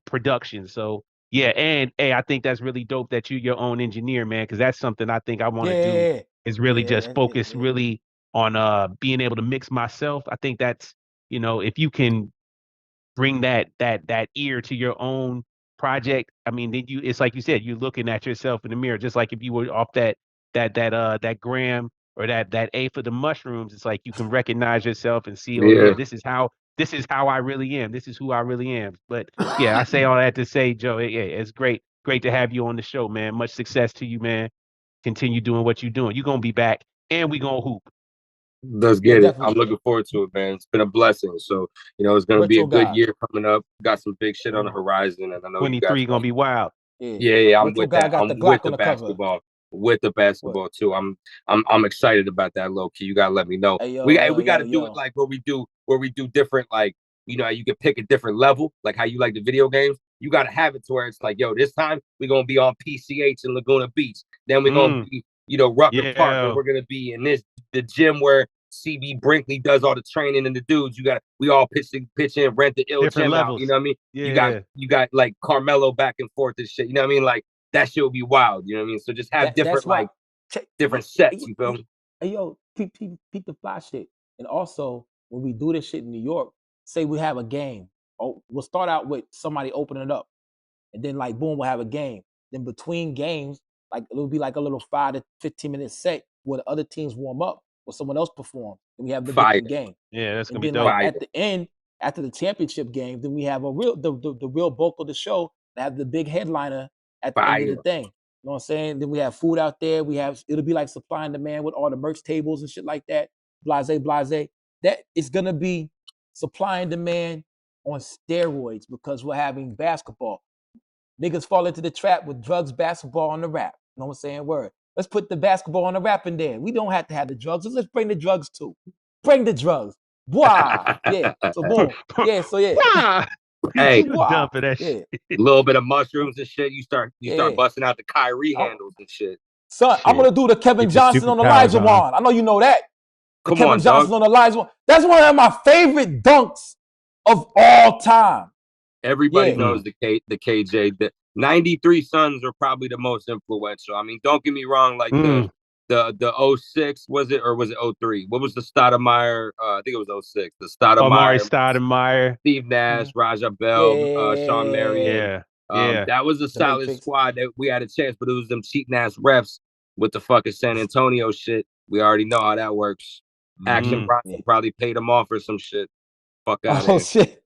production. So yeah, and hey, I think that's really dope that you're your own engineer, man, because that's something I think I want to do is really just focus really on being able to mix myself. I think that's, you know, if you can bring that ear to your own project, I mean, then it's like you said, you're looking at yourself in the mirror, just like if you were off that gram or that A for the mushrooms. It's like you can recognize yourself and see, oh Yeah. yeah, this is how I really am. This is who I really am. But yeah, I say all that to say, Joe, yeah, it's great to have you on the show, man. Much success to you, man. Continue doing what you're doing. You're gonna be back, and we gonna hoop. Let's Yeah, get it. I'm definitely. looking forward to it, man. It's been a blessing. So, you know, it's going to be a Retro good guy. year coming up. Got some big shit on the horizon, and I know you guys 23 gonna be wild. Yeah, I'm Retro with guy that. got I'm the with Glock the on the cover. basketball too. I'm excited about that, low key. You gotta let me know. Hey, We gotta do it like where we do different, like, you know, you can pick a different level, like how you like the video games. You gotta have it to where it's like, yo, this time we're gonna be on PCH in Laguna Beach. Then we're gonna be, you know, Rucker Park, and we're gonna be in the gym where CB Brinkley does all the training and the dudes. We all pitch in, rent the ill Different gym out. levels. You know what I mean? Yeah. You got like Carmelo back and forth and shit. You know what I mean? Like that shit will be wild. You know what I mean? So just have That's different why. different sets. You feel me? Hey, yo, peep the fly shit. And also, when we do this shit in New York, say we have a game. Oh, we'll start out with somebody opening it up, and then like boom, we'll have a game. Then between games, like it'll be like a little 5 to 15 minute set where the other teams warm up or someone else perform. And we have the Fire. different game. Yeah, that's And gonna be then dope. like Fire. at the end, after the championship game, then we have the real bulk of the show. They have the big headliner at the end of the Fire. thing. You know what I'm saying? Then we have food out there. It'll be like supply and demand with all the merch tables and shit like that. Blase. That is gonna be supply and demand on steroids because we're having basketball. Niggas fall into the trap with drugs, basketball, on the rap. You know what I'm saying? Word. Let's put the basketball on the rap in there. We don't have to have the drugs. Let's bring the drugs too. Bring the drugs. Blah. Yeah. So boom. Yeah. So yeah. Hey, You Blah. dumb for that Yeah. shit. a little bit of mushrooms and shit. You start Yeah. busting out the Kyrie I'm, handles and shit. son, I'm gonna do the Kevin Get your Johnson on superpowers Elijah on. Wan. I know you know that. The Come Kevin on, Johnson dog. on Elijah Wan. That's one of my favorite dunks of all time. Everybody knows the KJ. The 93 Suns are probably the most influential. I mean, don't get me wrong, like the 06, was it, or was it 03? What was the Stoudemire? I think it was 06. The Amari Stoudemire, Stoudemire. Steve Nash, Raja Bell, Sean Marion. Yeah. That was a The solid Matrix. squad that we had a chance, but it was them cheating ass refs with the fucking San Antonio shit. We already know how that works. Action Bronson probably paid him off or some shit. Fuck out of here. Shit.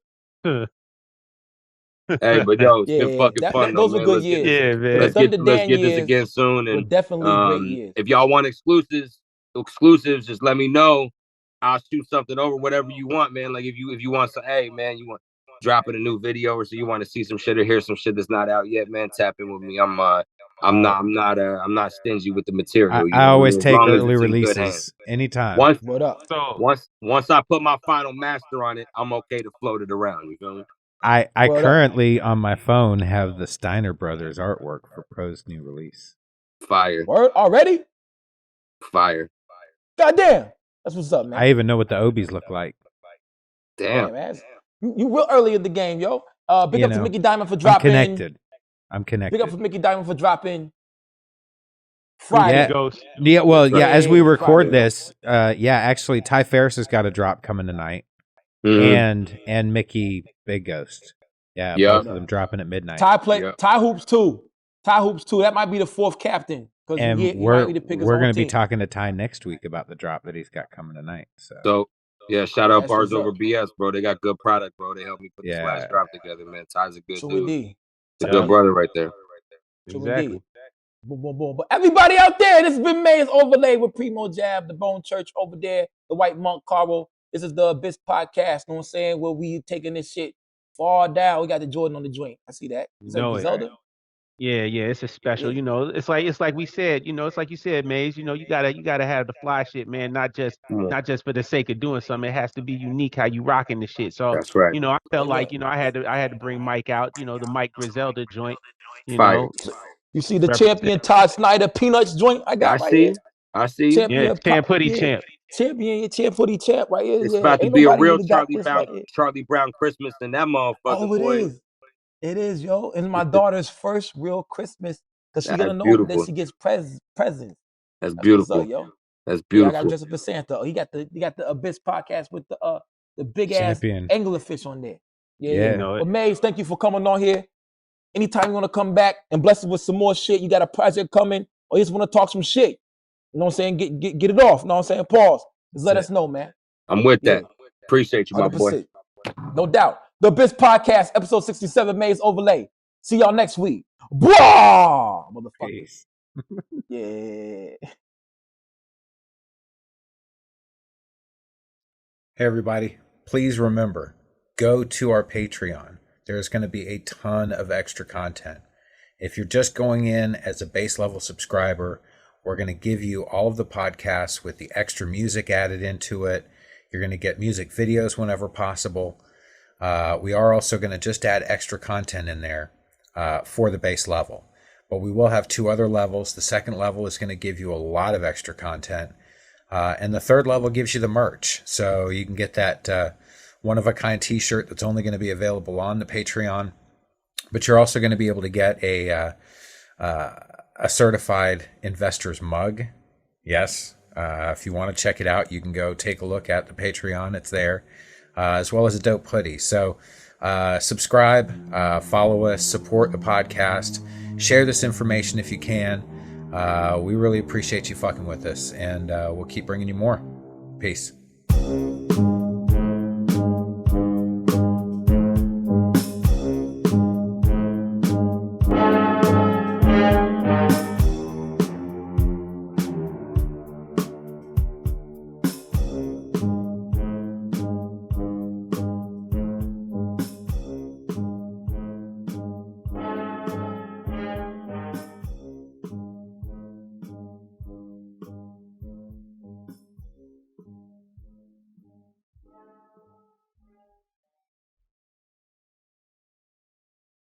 Hey, but yo, it's been fucking fun though, those were man. good years. Yeah, man. The Thunder Let's Dan get this years again soon. were And definitely great years. if y'all want exclusives, just let me know. I'll shoot something over, whatever you want, man. Like if you want some, hey man, you want dropping a new video, or so you want to see some shit or hear some shit that's not out yet, man, tap in with me. I'm not stingy with the material. I always take as early it's in good hands. releases anytime. Once I put my final master on it, I'm okay to float it around. You feel me? I currently on my phone have the Steiner Brothers artwork for Pro's new release. Fire. Word already? Fire. Goddamn. That's what's up, man. I even know what the Obies look like. Damn. Yeah, man. You real early in the game, yo. Big up to Mickey Diamond for dropping. I'm connected. Big up for Mickey Diamond for dropping Friday. Yeah. As we record this, actually, Ty Ferris has got a drop coming tonight, and Mickey Big Ghost. Yeah, both of them dropping at midnight. Ty Hoops too. That might be the fourth captain. And we're going to be talking to Ty next week about the drop that he's got coming tonight. So yeah, shout out Bars Over BS, bro. They got good product, bro. They helped me put this last drop together, man. Ty's a good dude. He's a good brother right there. Exactly. Boom, boom, boom. But everybody out there, this has been Maze Overlay with PrimoJAB, the Bone Church over there, the White Monk Karl. This is the Abyss Podcast, you know what I'm saying, where we taking this shit far down. We got the Jordan on the joint. I see that. Is that Zelda? Yeah, it's a special. You know, it's like we said. You know, it's like you said, Maze. You know, you gotta have the fly shit, man. Not just for the sake of doing something. It has to be unique how you rocking the shit. So that's right. You know, I felt like I had to bring Mike out. You know, the Mike Griselda joint. You Fire. know, you see the champion Todd Snyder Peanuts joint I got here. I see. Champion Champ Hoodie champ. Champion Hoodie champ right here. It's about to be a real Charlie Brown Christmas in that motherfucker. Oh, boy. It is, yo. And my daughter's first real Christmas, because she's gonna know that she gets presents. That's beautiful, up, yo. That's beautiful. Yeah, I got dressed up as Santa. He got the Abyss Podcast with the big champion ass anglerfish on there. Yeah. You know it. But Maze, thank you for coming on here. Anytime you want to come back and bless us with some more shit, you got a project coming, or you just want to talk some shit. You know what I'm saying? Get it off. You know what I'm saying? Pause. Just let us know, man. I'm with that. Appreciate you, 100%. My boy. No doubt. The Abyss Podcast, episode 67, Maze Overlay. See y'all next week. Blah! Motherfuckers. Yeah. Hey, everybody. Please remember, go to our Patreon. There's going to be a ton of extra content. If you're just going in as a base level subscriber, we're going to give you all of the podcasts with the extra music added into it. You're going to get music videos whenever possible. We are also going to just add extra content in there for the base level. But we will have 2 other levels. The second level is going to give you a lot of extra content. And the third level gives you the merch. So you can get that one-of-a-kind t-shirt that's only going to be available on the Patreon. But you're also going to be able to get a certified investor's mug. Yes. If you want to check it out, you can go take a look at the Patreon. It's there. As well as a dope hoodie. So subscribe, follow us, support the podcast, share this information if you can. We really appreciate you fucking with us, and we'll keep bringing you more. Peace.